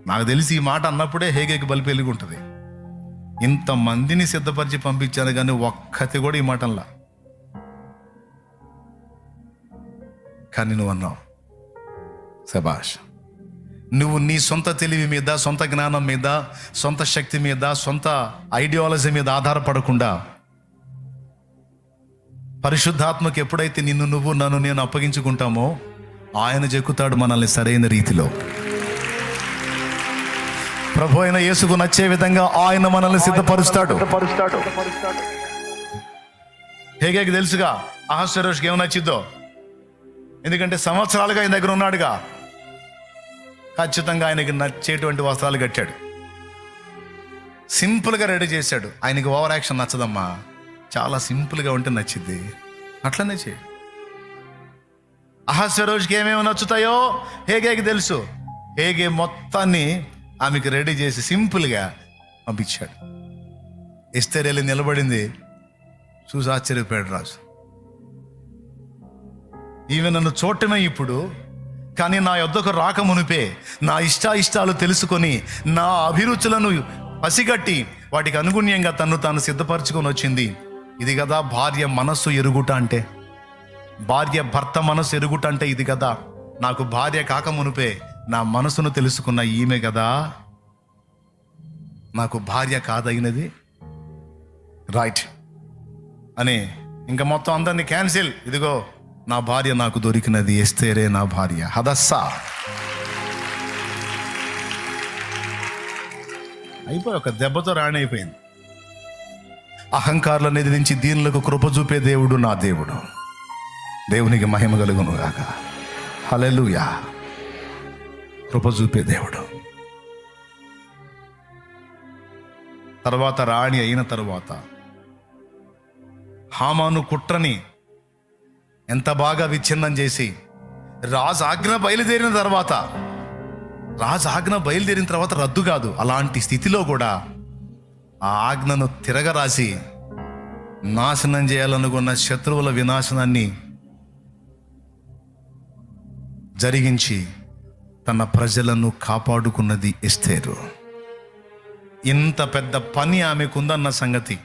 S1: నాకు తెలిసి ఈ మాట అన్నప్పుడే హేగేకి బలిపి వెలుగుంటుంది. ఇంతమందిని సిద్ధపరిచి పంపించాను కానీ ఒక్కటి కూడా ఈ మాటల్లా. కానీ నువ్వు అన్నావు, శభాష్, నువ్వు నీ సొంత తెలివి మీద, సొంత జ్ఞానం మీద, సొంత శక్తి మీద, సొంత ఐడియాలజీ మీద ఆధారపడకుండా పరిశుద్ధాత్మకు ఎప్పుడైతే నువ్వు నన్ను నేను అప్పగించుకుంటామో ఆయన చెక్కుతాడు మనల్ని సరైన రీతిలో. ప్రభు అయిన యేసుకు నచ్చే విధంగా ఆయన మనల్ని సిద్ధపరుస్తాడు. హేగేకి తెలుసుగా అహస్వేరోషుకి ఏమి నచ్చిద్దో. ఎందుకంటే సంవత్సరాలుగా ఆయన దగ్గర ఉన్నాడుగా. ఖచ్చితంగా ఆయనకి నచ్చేటువంటి వస్త్రాలు కట్టాడు, సింపుల్గా రెడీ చేశాడు. ఆయనకి ఓవర్ యాక్షన్ నచ్చదమ్మా, చాలా సింపుల్గా ఉంటే నచ్చిద్ది, అట్లనే చేయి. అహస్వేరోషుకి ఏమేమి నచ్చుతాయో హేగేకి తెలుసు. హేగే మొత్తాన్ని ఆమెకి రెడీ చేసి సింపుల్గా పంపించాడు. ఎస్తేరు వెళ్ళి నిలబడింది, చూసి ఆశ్చర్యపోయాడు రాజు. ఈమె నన్ను చూడటమే ఇప్పుడు, కానీ నా యొద్దకు రాక మునిపే నా ఇష్టాలు తెలుసుకొని నా అభిరుచులను పసిగట్టి వాటికి అనుగుణ్యంగా తను తాను సిద్ధపరచుకొని వచ్చింది. ఇది కదా భార్య మనస్సు ఎరుగుట అంటే, భార్య భర్త మనస్సు ఎరుగుట అంటే ఇది కదా. నాకు భార్య కాక మునిపే నా మనసును తెలుసుకున్న ఈమె కదా నాకు భార్య కాదగినది, రైట్ అని ఇంకా మొత్తం అందరినీ క్యాన్సిల్. ఇదిగో నా భార్య నాకు దొరికినది, ఎస్తేరే నా భార్య. హదస్సా అయిపోయి ఒక దెబ్బతో రాణి అయిపోయింది. అహంకారులను ఎదిరించి దీనులకు కృప చూపే దేవుడు నా దేవుడు. దేవునికి మహిమ కలుగును గాక. హల్లెలూయా. కృప చూపే దేవుడు. తర్వాత రాణి అయిన తర్వాత హామాను కుట్రని ఎంత బాగా విచ్ఛిన్నం చేసి రాజు ఆజ్ఞ బయలుదేరిన తర్వాత రద్దు కాదు, అలాంటి స్థితిలో కూడా ఆ ఆజ్ఞను తిరగరాసి నాశనం చేయాలనుకున్న శత్రువుల వినాశనాన్ని జరిగించి తన ప్రజలను కాపాడుకున్నది ఎస్తేరు. ఇంత పెద్ద పని ఆమెకుందన్న సంగతి,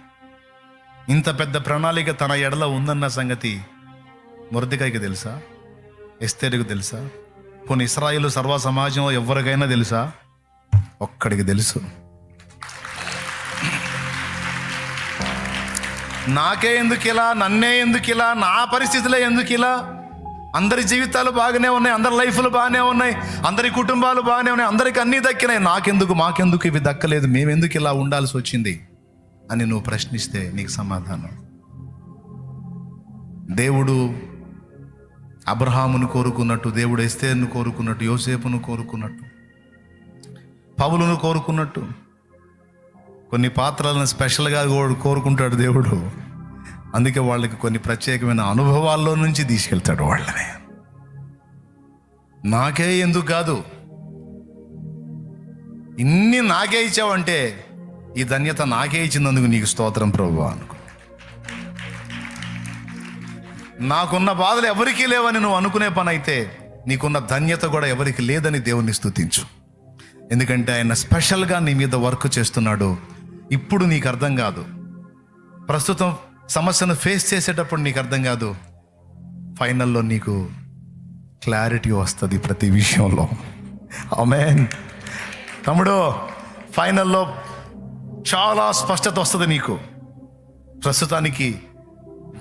S1: ఇంత పెద్ద ప్రణాళిక తన ఎడల ఉందన్న సంగతి మొర్దెకైకి తెలుసా? ఎస్తేరుకు తెలుసా? పోనీ ఇశ్రాయేలు సర్వ సమాజంలో ఎవరికైనా తెలుసా? ఒక్కడికి తెలుసు. నాకే ఎందుకు ఇలా, నన్నే ఎందుకు ఇలా, నా పరిస్థితులే ఎందుకు ఇలా? అందరి జీవితాలు బాగానే ఉన్నాయి, అందరి లైఫ్లు బాగానే ఉన్నాయి, అందరి కుటుంబాలు బాగానే ఉన్నాయి, అందరికి అన్నీ దక్కినాయి, మాకెందుకు ఇవి దక్కలేదు, మేమెందుకు ఇలా ఉండాల్సి వచ్చింది అని నువ్వు ప్రశ్నిస్తే నీకు సమాధానం. దేవుడు అబ్రహామును కోరుకున్నట్టు, దేవుడు ఎస్తేరును కోరుకున్నట్టు, యోసేపును కోరుకున్నట్టు, పౌలును కోరుకున్నట్టు కొన్ని పాత్రలను స్పెషల్గా కోరుకుంటాడు దేవుడు. అందుకే వాళ్ళకి కొన్ని ప్రత్యేకమైన అనుభవాల్లో నుంచి తీసుకెళ్తాడు వాళ్ళని. నాకే ఎందుకు కాదు, ఇన్ని నాకే ఇచ్చావంటే ఈ ధన్యత నాకే ఇచ్చినందుకు నీకు స్తోత్రం ప్రభువా అనుకో. నాకున్న బాధలు ఎవరికీ లేవని నువ్వు అనుకునే పని అయితే నీకున్న ధన్యత కూడా ఎవరికి లేదని దేవుని స్తుతించు. ఎందుకంటే ఆయన స్పెషల్గా నీ మీద వర్క్ చేస్తున్నాడు. ఇప్పుడు నీకు అర్థం కాదు, ప్రస్తుతం సమస్యను ఫేస్ చేసేటప్పుడు నీకు అర్థం కాదు, ఫైనల్లో నీకు క్లారిటీ వస్తుంది ప్రతి విషయంలో. ఆమేన్ తమ్ముడు, ఫైనల్లో చాలా స్పష్టత వస్తుంది నీకు. ప్రస్తుతానికి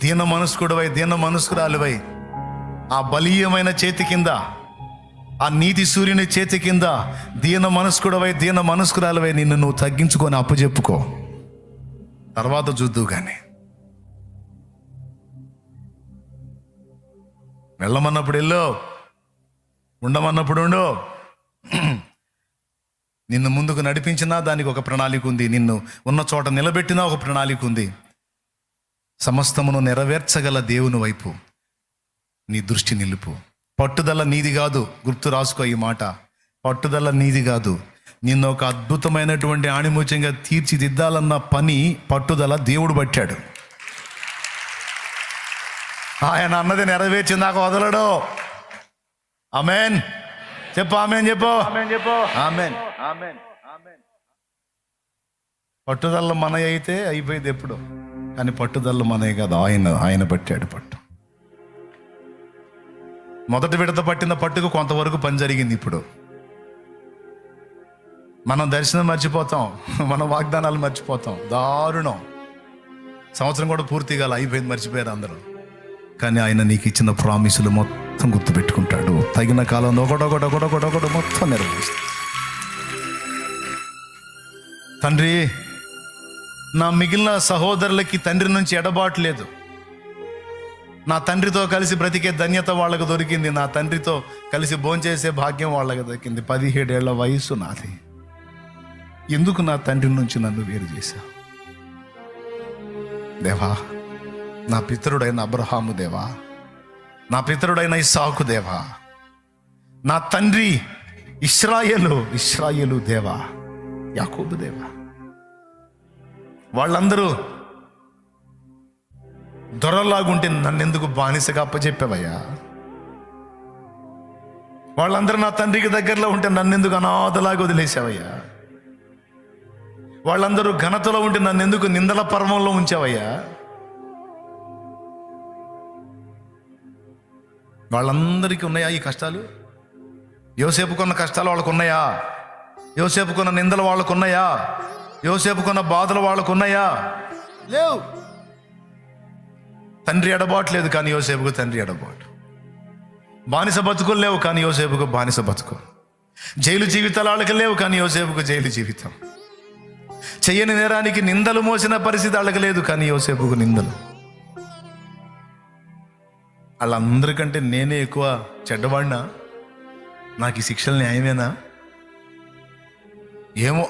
S1: దీన మనస్కుడివై, దీన మనస్కురాలివై ఆ బలీయమైన చేతి కింద, ఆ నీతి సూర్యుని చేతి కింద దీన మనస్కుడివై, దీన మనస్కురాలివై నిన్ను నువ్వు తగ్గించుకొని అప్పచెప్పుకో. తర్వాత చూద్దు కానీ. వెళ్ళమన్నప్పుడు వెళ్ళు, ఉండమన్నప్పుడు ఉండు. నిన్ను ముందుకు నడిపించినా దానికి ఒక ప్రణాళిక ఉంది, నిన్ను ఉన్న చోట నిలబెట్టినా ఒక ప్రణాళిక ఉంది. సమస్తమును నెరవేర్చగల దేవుని వైపు నీ దృష్టి నిలుపు. పట్టుదల నీది కాదు, గుర్తు రాసుకో ఈ మాట. పట్టుదల నీది కాదు. నిన్ను ఒక అద్భుతమైనటువంటి ఆణిముత్యంగా తీర్చిదిద్దాలన్న పని, పట్టుదల దేవుడు పట్టాడు. ఆయన అన్నది నెరవేర్చిందాక వదలడు. ఆమేన్ చెప్పు, ఆమేన్ చెప్పు, ఆమేన్. పట్టుదల మన అయితే అయిపోయింది ఎప్పుడు, కానీ పట్టుదల మనే కాదు, ఆయన పట్టాడు పట్టు. మొదటి విడత పట్టిన పట్టుకు కొంతవరకు పని జరిగింది. ఇప్పుడు మనం దర్శనం మర్చిపోతాం, మన వాగ్దానాలు మర్చిపోతాం. దారుణం. సంవత్సరం కూడా పూర్తి కాల, అయిపోయింది, మర్చిపోయారు అందరూ. కానీ ఆయన నీకు ఇచ్చిన ప్రామిసులు మొత్తం గుర్తుపెట్టుకుంటాడు. తగిన కాలంలో ఒకటొకటి మొత్తం నెరవేరుస్తాడు. తండ్రి, నా మిగిలిన సహోదరులకి తండ్రి నుంచి ఎడబాటు లేదు. నా తండ్రితో కలిసి బ్రతికే ధన్యత వాళ్ళకు దొరికింది, నా తండ్రితో కలిసి భోంచేసే భాగ్యం వాళ్ళకి దొరికింది. 17 ఏళ్ల వయసు నాది. ఎందుకు నా తండ్రి నుంచి నన్ను వేరు చేశావు దేవా? నా పితరుడైన అబ్రహాము దేవా, నా పితరుడైన ఇస్సాకు దేవా, నా తండ్రి ఇశ్రాయేలు దేవా, యాకోబు దేవా, వాళ్ళందరూ దొరలాగుంటే నన్నెందుకు బానిసగా అప్పచెప్పావయ్యా? వాళ్ళందరూ నా తండ్రికి దగ్గరలో ఉంటే నన్నెందుకు అనాథలాగా వదిలేసావయ్యా? వాళ్ళందరూ ఘనతలో ఉంటే నన్నెందుకు నిందల పర్వంలో ఉంచావయ్యా? వాళ్ళందరికీ ఉన్నాయా ఈ కష్టాలు? యోసేపుకున్న కష్టాలు వాళ్ళకు ఉన్నాయా? యోసేపుకున్న నిందలు వాళ్ళకు ఉన్నాయా? యోసేపుకున్న బాధలు వాళ్ళకు ఉన్నాయా? లేవు. తండ్రి ఎడబాటు కానీ యోసేపుకు తండ్రి ఎడబాటు. బానిస బతుకులు లేవు కానీ యోసేపుకు బానిస బతుకు. జైలు జీవితాలు వాళ్ళకి లేవు కానీ యోసేపుకు జైలు జీవితం. చెయ్యని నేరానికి నిందలు మోసిన పరిస్థితి వాళ్ళకి లేదు కానీ యోసేపుకు నిందలు. వాళ్ళందరికంటే నేనే ఎక్కువ చెడ్డవాడినా? నాకు ఈ శిక్షలు న్యాయమేనా? ఏమో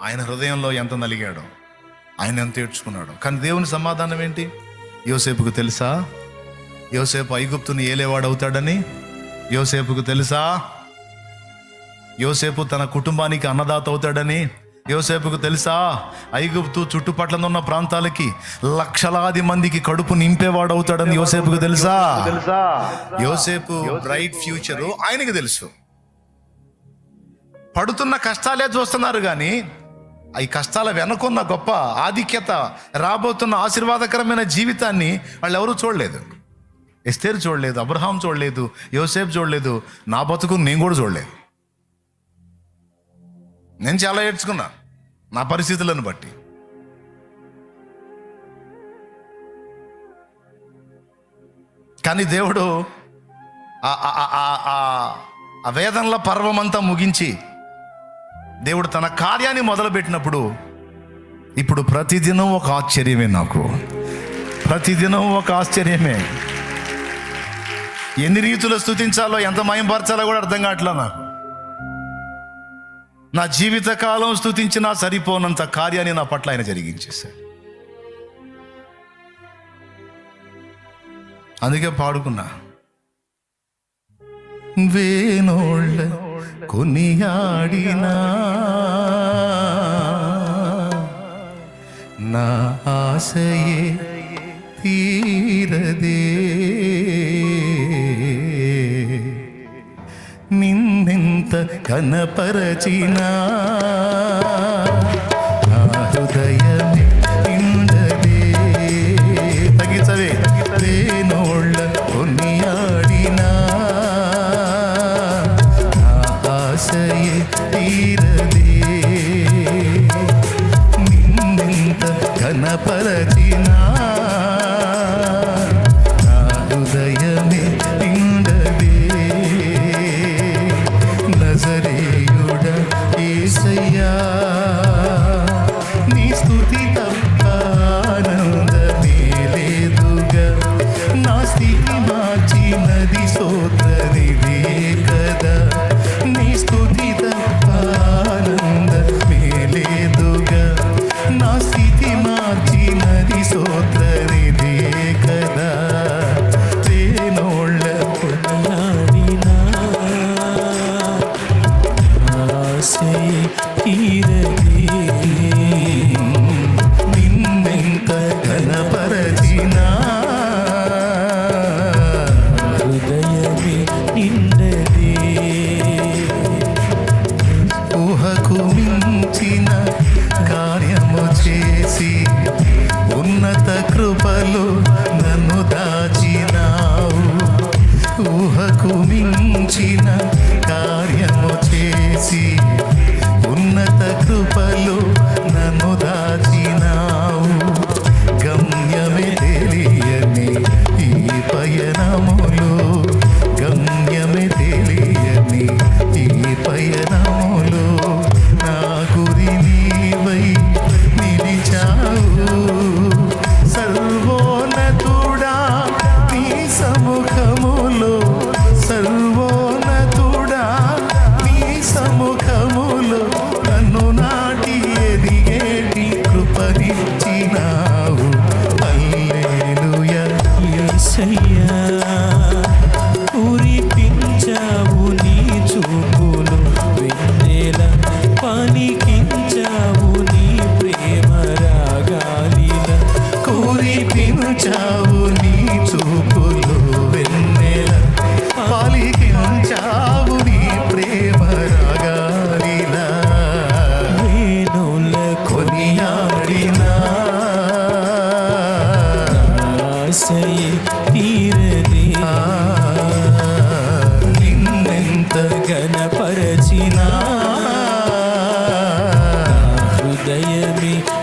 S1: ఆయన హృదయంలో ఎంత నలిగాడో, ఆయన ఎంత ఏడ్చుకున్నాడో. కానీ దేవుని సమాధానం ఏంటి? యోసేపుకు తెలుసా యోసేపు ఐగుప్తుని ఏలేవాడు అవుతాడని? యోసేపుకు తెలుసా యోసేపు తన కుటుంబానికి అన్నదాత అవుతాడని? యోసేపుకు తెలుసా ఐగుప్తు చుట్టుపట్ల ఉన్న ప్రాంతాలకి లక్షలాది మందికి కడుపు నింపేవాడు అవుతాడని యోసేపుకు తెలుసా? యోసేపు బ్రైట్ ఫ్యూచరు ఆయనకి తెలుసు. పడుతున్న కష్టాలే చూస్తున్నారు కానీ ఈ కష్టాల వెనకున్న గొప్ప ఆధిక్యత, రాబోతున్న ఆశీర్వాదకరమైన జీవితాన్ని వాళ్ళు ఎవరూ చూడలేదు. ఎస్తేరు చూడలేదు, అబ్రహాం చూడలేదు, యోసేపు చూడలేదు, నా బతుకు నేను కూడా చూడలేదు. నేను చాలా ఏడ్చుకున్నా నా పరిస్థితులను బట్టి. కానీ దేవుడు ఆ వేదనల పర్వమంతా ముగించి దేవుడు తన కార్యాన్ని మొదలుపెట్టినప్పుడు ఇప్పుడు ప్రతిదినం ఒక ఆశ్చర్యమే. నాకు ప్రతిదినం ఒక ఆశ్చర్యమే. ఎన్ని రీతులు స్తుతించాలో, ఎంత మయంపరచాలో కూడా అర్థం కావట్లా నాకు. నా జీవితకాలం స్తుతించినా సరిపోనంత కార్యాన్ని నా పట్ల ఆయన జరిగించేశాడు. అందుకే పాడుకున్నా, వేనోళ్ళ కొనియాడినా నా ఆశయే తీరదే, నిన్నెంత కనపరచినా నా హృదయమే నిండదే. తగ్గించవే. వేనోళ్ళ కొనియాడినా నా ఆశయే తీరదే, నిన్నెంత కనపరచినా నా హృదయమే నిండదే. నజరేయుడ యేసయ్యా, నీ స్తుతి తప్ప ఆనందమే లేదుగా. నా స్థితి మార్చినది స్తోత్రనిధియే కదా. నీ స్తుతి తప్ప ఆనందమే లేదుగా. నా స్థితి మార్చినది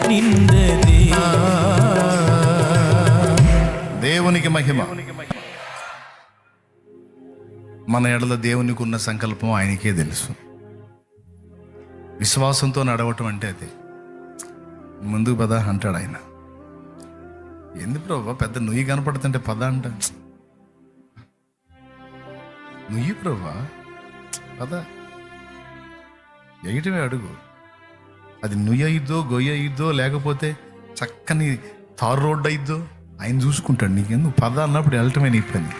S2: నిండదే.
S1: దేవునికి మహిమ. మన ఎడల దేవునికి ఉన్న సంకల్పం ఆయనకే తెలుసు. విశ్వాసంతో నడవటం అంటే అదే. ముందుకు పద అంటాడు ఆయన. ఎందుకు ప్రభా పెద్ద నుయ్యి కనపడుతుంటే పద అంట. నుయ్యి ప్రభా పద, ఎగటమే అడుగు. అది నుయ్యి అయిద్దో గొయ్యి అయిద్దో లేకపోతే చక్కని తారు రోడ్డు అయిద్దో ఆయన చూసుకుంటాడు. నీకెందుకు పద అన్నప్పుడు వెళ్ళటమే నీ పని.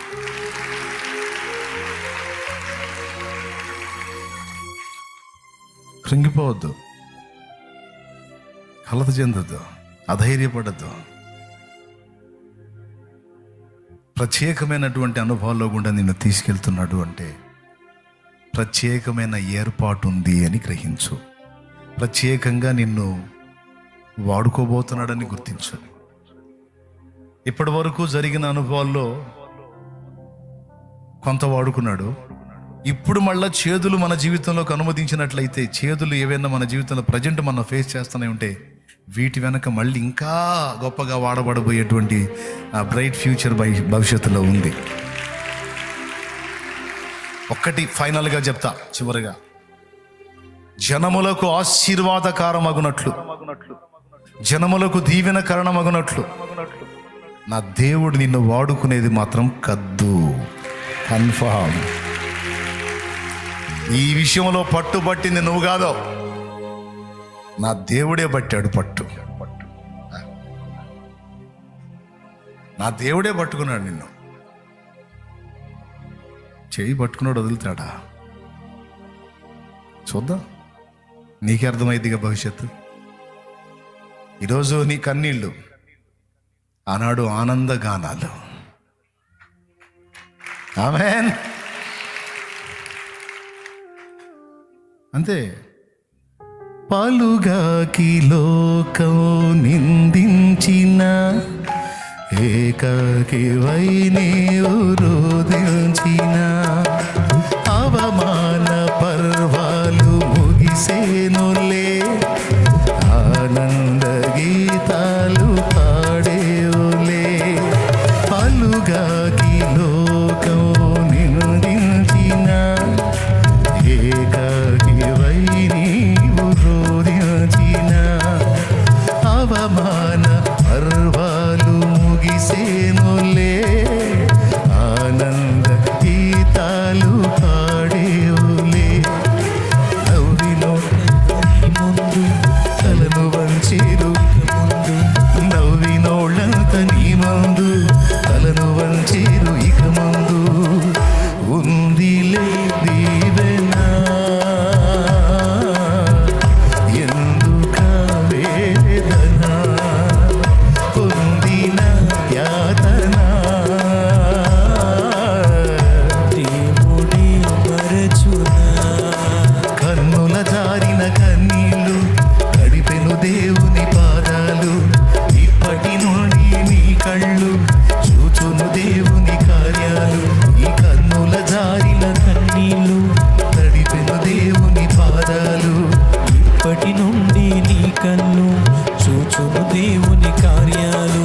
S1: కృంగిపోవద్దు, కలత చెందొద్దు, అధైర్యపడద్దు. ప్రత్యేకమైనటువంటి అనుభవాల్లో గుండా నిన్ను తీసుకెళ్తున్నాడు అంటే ప్రత్యేకమైన ఏర్పాటు ఉంది అని గ్రహించు. ప్రత్యేకంగా నిన్ను వాడుకోబోతున్నాడని గుర్తించు. ఇప్పటి వరకు జరిగిన అనుభవాల్లో కొంత వాడుకున్నాడు. ఇప్పుడు మళ్ళా చేదులు మన జీవితంలోకి అనుమతించినట్లయితే, చేదులు ఏవైనా మన జీవితంలో ప్రజెంట్ మనం ఫేస్ చేస్తూనే ఉంటే వీటి వెనక మళ్ళీ ఇంకా గొప్పగా వాడబడబోయేటువంటి బ్రైట్ ఫ్యూచర్ భవిష్యత్తులో ఉంది. ఒక్కటి ఫైనల్గా చెప్తా, చివరిగా, జనములకు ఆశీర్వాదకారమగునట్లు, జనములకు దీవెన కారణమగునట్లు నా దేవుడు నిన్ను వాడుకునేది మాత్రం కద్దు. కన్ఫర్మ్. ఈ విషయంలో పట్టుబట్టింది నువ్వు కాదో, నా దేవుడే పట్టాడు పట్టు. నా దేవుడే పట్టుకున్నాడు నిన్ను. చేయి పట్టుకున్నాడు, వదులుతాడా? చూద్దాం, నీకే అర్థమైందిగా భవిష్యత్తు. ఈరోజు నీ కన్నీళ్ళు, ఆనాడు ఆనంద గానాలు. ఆమేన్. అంతే. పలుగాకి లోకం నిందించిన ఏకాకి వై నీవు రోదించిన అవమాన పర్వాలు ముగిసేనులే, ఆనంద గీతాలు పాడేవులే. పలుగాకి లోకం నిందించిన ఏకాకి వై నీవు రోదించిన అవమాన పర్వాలు ముగిసేనులే, ఆనంద గీతాలు పాడేవులే. నవ్వినో ముందు తలను వంచేరు, నవ్వినోళ్ళంత నీ ముందు తలను వంచేరు. ఇక ముందు ఉందిలే దీవెనా, ఎందుక వేదన, పొందిన యాతన
S2: దేవుడే మరచునా.
S1: కన్నుల జారిన కన్నీళ్ళు గడిపెను దేవుని పాదాలు, ఇప్పటి నుండి నీ కళ్ళు చూచును దేవుని కార్యాలు. ఈ కన్నుల జారిన
S2: కన్నీళ్ళు
S1: గడిపెను దేవుని పాదాలు,
S2: ఇప్పటి నుండి నీ కన్ను చూచును దేవుని కార్యాలు.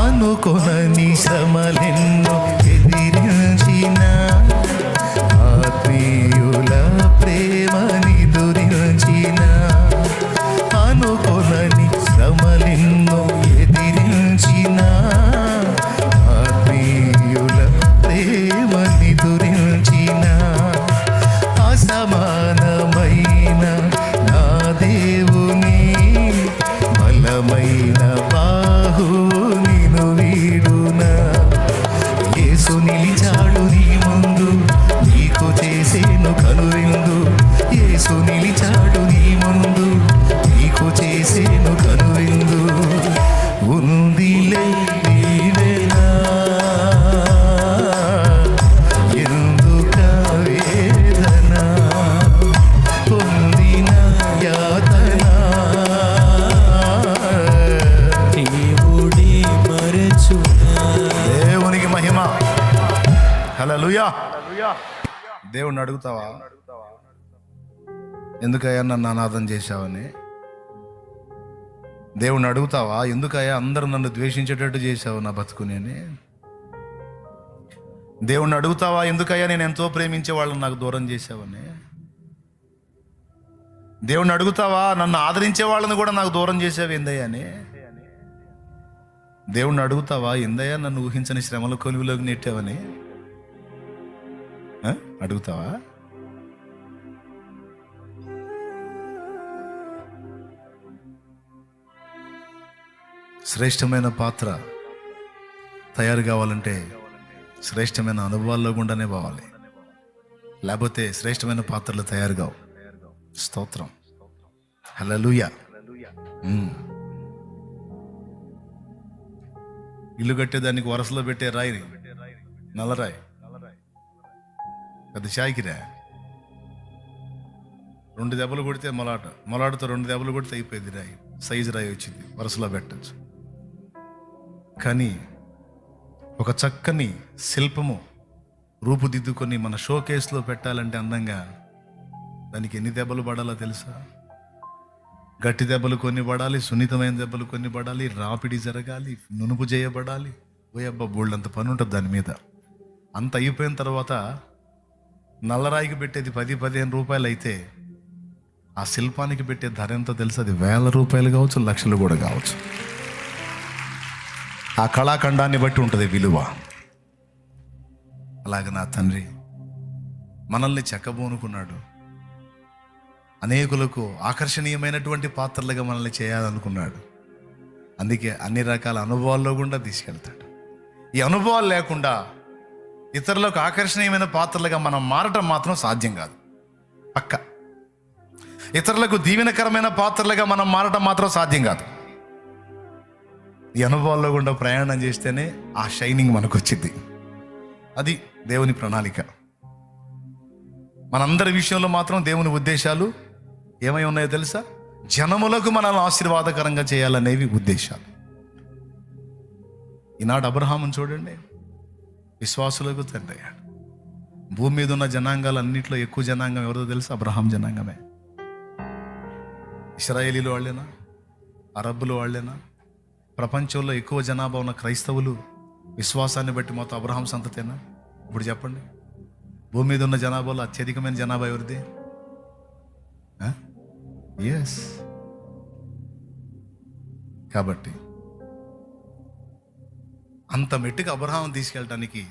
S1: అనుకొనని శ్రమలెన్నో ఎదిరించిన ఆత్మీయుల ప్రేమని దురించిన, అనుకొనని శ్రమలెన్నో ఎదిరించిన ఆత్మీయుల ప్రేమని దురించిన, అసమానమైన నా దేవుని బలమైన బాహు నిను వీడునా. యేసు నిలిచాడు నీ ముందు, నీకు చేసేను కనువిందు. యేసు నిలిచాడు నీ ముందు, నీకు చేసేను కనువిందు. ఉందిలే దీవెనా, ఎందుక వేదన, పొందిన యాతన
S2: దేవుడే మరచునా.
S1: దేవునికి మహిమ. హల్లెలూయా. దేవుణ్ణి అడుగుతావా, ఎందుకయ్యా నన్ను అనాథం చేశావని? దేవుణ్ణి అడుగుతావా, ఎందుకయ్యా అందరూ నన్ను ద్వేషించేటట్టు చేశావు నా బతుకుని అని? దేవుణ్ణి అడుగుతావా, ఎందుకయ్యా నేను ఎంతో ప్రేమించే వాళ్ళని నాకు దూరం చేశావని? దేవుణ్ణి అడుగుతావా, నన్ను ఆదరించే వాళ్ళని కూడా నాకు దూరం చేసావు ఏందయ్యా అని? దేవుణ్ణి అడుగుతావా, ఏందయ్యా నన్ను ఊహించని శ్రమల కొలువులోకి నెట్టావని? అడుగుతావా? శ్రేష్టమైన పాత్ర తయారు కావాలంటే శ్రేష్టమైన అనుభవాల్లో గుండానే పోవాలి, లేకపోతే శ్రేష్టమైన పాత్రలు తయారు కావు. స్తోత్రం, హల్లెలూయా. ఇల్లు కట్టేదానికి వరసలో పెట్టే రాయిని నల్లరాయి, పెద్ద షాయికిరా. 2 దెబ్బలు కొడితే మొలాటతో 2 దెబ్బలు కొడితే అయిపోయింది రాయి, సైజు రాయి వచ్చింది, వరసలో పెట్టచ్చు. కానీ ఒక చక్కని శిల్పము రూపుదిద్దుకొని మన షో కేసులో పెట్టాలంటే అందంగా దానికి ఎన్ని దెబ్బలు పడాలో తెలుసా? గట్టి దెబ్బలు కొన్ని పడాలి, సున్నితమైన దెబ్బలు కొన్ని పడాలి, రాపిడి జరగాలి, నునుపు చేయబడాలి. ఓయబ్బా, బోల్డంత పని ఉంటుంది దాని మీద. అంత అయిపోయిన తర్వాత నల్లరాయికి పెట్టేది 10-15 రూపాయలు అయితే ఆ శిల్పానికి పెట్టే ధర ఎంతో తెలుసు? అది 1000 రూపాయలు కావచ్చు, లక్షలు కూడా కావచ్చు. ఆ కళాఖండాన్ని బట్టి ఉంటుంది విలువ. అలాగే నా తండ్రి మనల్ని చెక్కబోనుకున్నాడు, అనేకులకు ఆకర్షణీయమైనటువంటి పాత్రలుగా మనల్ని చేయాలనుకున్నాడు. అందుకే అన్ని రకాల అనుభవాల్లో గుండా తీసుకెళ్తాడు. ఈ అనుభవాలు లేకుండా ఇతరులకు ఆకర్షణీయమైన పాత్రలుగా మనం మారటం మాత్రం సాధ్యం కాదు. పక్క ఇతరులకు దీవెనకరమైన పాత్రలుగా మనం మారటం మాత్రం సాధ్యం కాదు. ఈ అనుభవాల్లో గుండా ప్రయాణం చేస్తేనే ఆ షైనింగ్ మనకు వచ్చింది. అది దేవుని ప్రణాళిక. మనందరి విషయంలో మాత్రం దేవుని ఉద్దేశాలు ఏమై ఉన్నాయో తెలుసా? జనములకు మనల్ని ఆశీర్వాదకరంగా చేయాలనేవి ఉద్దేశాలు. ఈనాడు అబ్రహామును చూడండి, విశ్వాసులకు తండ్రి అయ్యాడు. భూమి మీద ఉన్న జనాంగాలన్నింటిలో ఎక్కువ జనాంగం ఎవరో తెలుసా? అబ్రహాం జనాంగమే. ఇశ్రాయేలీలు వాళ్ళేనా? అరబ్బులు వాళ్ళేనా? ప్రపంచంలో ఎక్కువ జనాభా ఉన్న క్రైస్తవులు విశ్వాసాన్ని బట్టి మొత్తం అబ్రహాం సంతతేనా? ఇప్పుడు చెప్పండి, భూమి మీద ఉన్న జనాభాలో అత్యధికమైన జనాభా ఎవరిది? ఎస్. కాబట్టి అంత మెట్టుగా అబ్రహాం తీసుకెళ్ళటానికి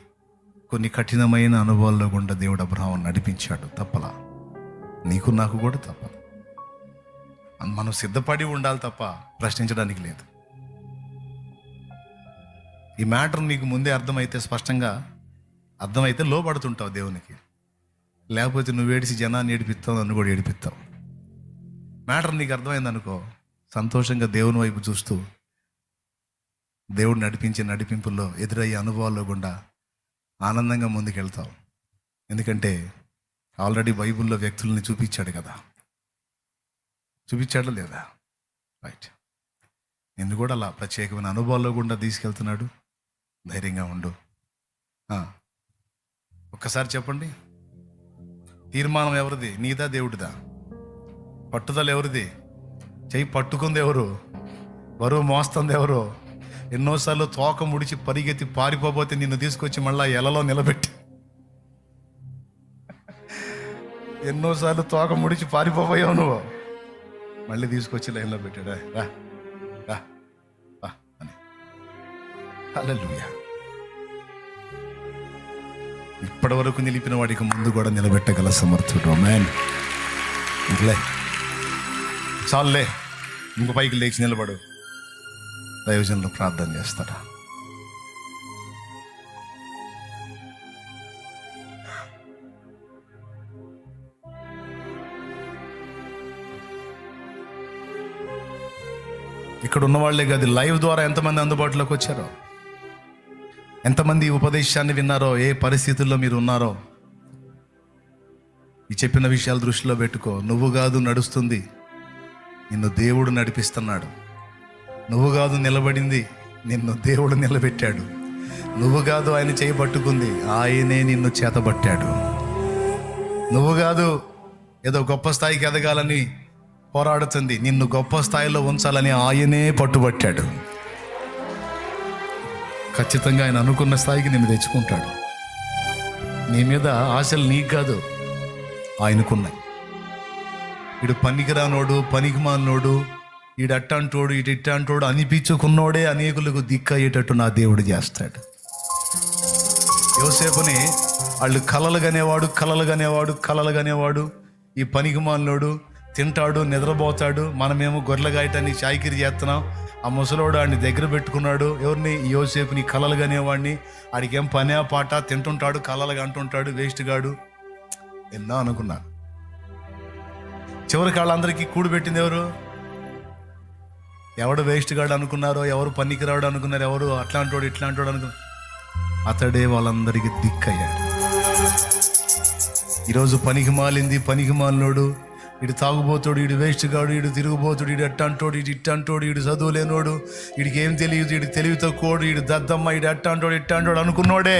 S1: కొన్ని కఠినమైన అనుభవాల్లో గుండా దేవుడు అబ్రహాం నడిపించాడు. తప్పలా, నీకు నాకు కూడా తప్పదు. మనం సిద్ధపడి ఉండాలి తప్ప ప్రశ్నించడానికి లేదు. ఈ మ్యాటర్ నీకు ముందే అర్థమైతే, స్పష్టంగా అర్థమైతే లోపడుతుంటావు దేవునికి. లేకపోతే నువ్వు ఏడిసి జనాన్ని ఏడిపిస్తావు, నన్ను కూడా ఏడిపిస్తావు. మ్యాటర్ నీకు అర్థమైంది అనుకో, సంతోషంగా దేవుని వైపు చూస్తూ దేవుడు నడిపించే నడిపింపుల్లో ఎదురయ్యే అనుభవాల్లో గుండా ఆనందంగా ముందుకెళ్తావు. ఎందుకంటే ఆల్రెడీ బైబిల్లో వ్యక్తుల్ని చూపించాడు కదా. చూపించాడా లేదా? రైట్. నిన్ను కూడా అలా ప్రత్యేకమైన అనుభవాల్లో గుండా తీసుకెళ్తున్నాడు. ధైర్యంగా ఉండు. ఒక్కసారి చెప్పండి, తీర్మానం ఎవరిది? నీదా దేవుడిదా? పట్టుదల ఎవరిది? చెయ్యి పట్టుకుంది ఎవరు? బరువు మోస్తుంది ఎవరు? ఎన్నోసార్లు తోక ముడిచి పరిగెత్తి పారిపోతే నిన్ను తీసుకొచ్చి మళ్ళా ఎలలో నిలబెట్టి, ఎన్నోసార్లు తోక ముడిచి పారిపోయావు నువ్వు, మళ్ళీ తీసుకొచ్చి లైన్లో పెట్టాడా? రా రా రా అని. హల్లెలూయా. ఇప్పటి వరకు నిలిపిన వాడికి ముందు కూడా నిలబెట్టగల సమర్థుడు. ఆమేన్. ఇంకలే చాలులే, ఇంకో పైకి లేచి నిలబడు. దైవజనులు ప్రార్థన చేస్తాడా? ఇక్కడ ఉన్న వాళ్ళే కాదు, లైవ్ ద్వారా ఎంతమంది అందుబాటులోకి వచ్చారో, ఎంతమంది ఉపదేశాన్ని విన్నారో, ఏ పరిస్థితుల్లో మీరు ఉన్నారో, ఈ చెప్పిన విషయాలు దృష్టిలో పెట్టుకో. నువ్వు కాదు నడుస్తుంది, నిన్ను దేవుడు నడిపిస్తున్నాడు. నువ్వు కాదు నిలబడింది, నిన్ను దేవుడు నిలబెట్టాడు. నువ్వు కాదు ఆయన చేయి పట్టుకుంది, ఆయనే నిన్ను చేతబట్టాడు. నువ్వు కాదు ఏదో గొప్ప స్థాయికి ఎదగాలని పోరాడుతుంది. నిన్ను గొప్ప స్థాయిలో ఉంచాలని ఆయనే పట్టుబట్టాడు. ఖచ్చితంగా ఆయన అనుకున్న స్థాయికి నిన్ను తెచ్చుకుంటాడు. నీ మీద ఆశలు నీకు కాదు, ఆయనకున్నాయి. ఇడు పనికిరానోడు, పనికిమాలినోడు, ఈడు అట్టంటోడు, ఇటు ఇట్టంటోడు అనిపించుకున్నోడే అనేకులకు దిక్కయ్యేటట్టు నా దేవుడు చేస్తాడు. యోసేపుని వాళ్ళు కలలు కనేవాడు ఈ పనికిమాలినోడు తింటాడు, నిద్రపోతాడు. మనమేమో గొర్రెల గాయటాన్ని చాకిరి చేస్తున్నాం. ఆ ముసలోడు ఆడిని దగ్గర పెట్టుకున్నాడు. ఎవరిని? యోసేపుని కలలు కనేవాడిని. ఆడికి ఏం పనే పాట, తింటుంటాడు, కలలుగా అంటుంటాడు, వేస్ట్ గాడు. ఎన్నో అనుకున్నాను. చివరికి వాళ్ళందరికీ కూడిపెట్టింది ఎవడు వేస్ట్ గాడు అనుకున్నారో, ఎవరు పనికిరాడు అనుకున్నారు, ఎవరు అట్లాంటోడు ఇట్లాంటోడు అనుకున్నారు, అతడే వాళ్ళందరికీ దిక్కయ్యాడు. ఈరోజు పనికిమాలినోడు, ఇడు తాగుబోతాడు, ఇడు వేస్ట్ గాడు, ఇడు తిరుగుబోతుడు, ఇడు అట్టంటోడు, ఇడు ఇట్టంటోడు, ఇడు చదువు లేనోడు, ఇడికి ఏం తెలియదు, ఇడు తెలివి తక్కువడు, ఇడు దద్దమ్మ, ఇడు అట్టంటోడు ఇట్టంటోడు అనుకున్నోడే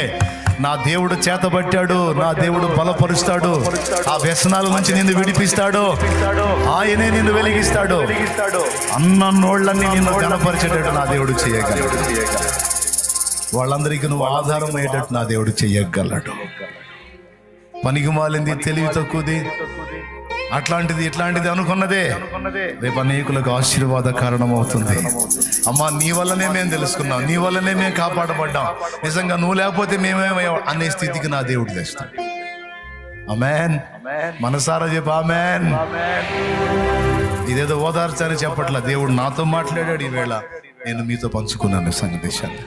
S1: నా దేవుడు చేతబట్టాడు. నా దేవుడు బలపరుస్తాడు. ఆ వ్యసనాల నుంచి నిన్ను విడిపిస్తాడు. ఆయనే నిన్ను వెలిగిస్తాడు. అన్నోళ్ళని నిన్ను గణపరిచేటట్టు నా దేవుడు చేయగలడు. వాళ్ళందరికీ నువ్వు ఆధారం అయ్యేటట్టు నా దేవుడు చేయగలడు. పనికిమాలింది, తెలివి తక్కువది, అట్లాంటిది ఇట్లాంటిది అనుకున్నదే రేపు అనేకులకు ఆశీర్వాద కారణం అవుతుంది. అమ్మా, నీ వల్లనే మేము తెలుసుకున్నాం, నీ వల్లనే మేము కాపాడబడ్డాం, నిజంగా నువ్వు లేకపోతే మేమేమో అనే స్థితికి నా దేవుడు తెస్తాడు. ఆమేన్. మనసారా చెప్పు ఆమేన్. ఇదేదో ఓదార్చని చెప్పట్లా, దేవుడు నాతో మాట్లాడాడు. ఈవేళ నేను మీతో పంచుకున్నాను సందేశాన్ని.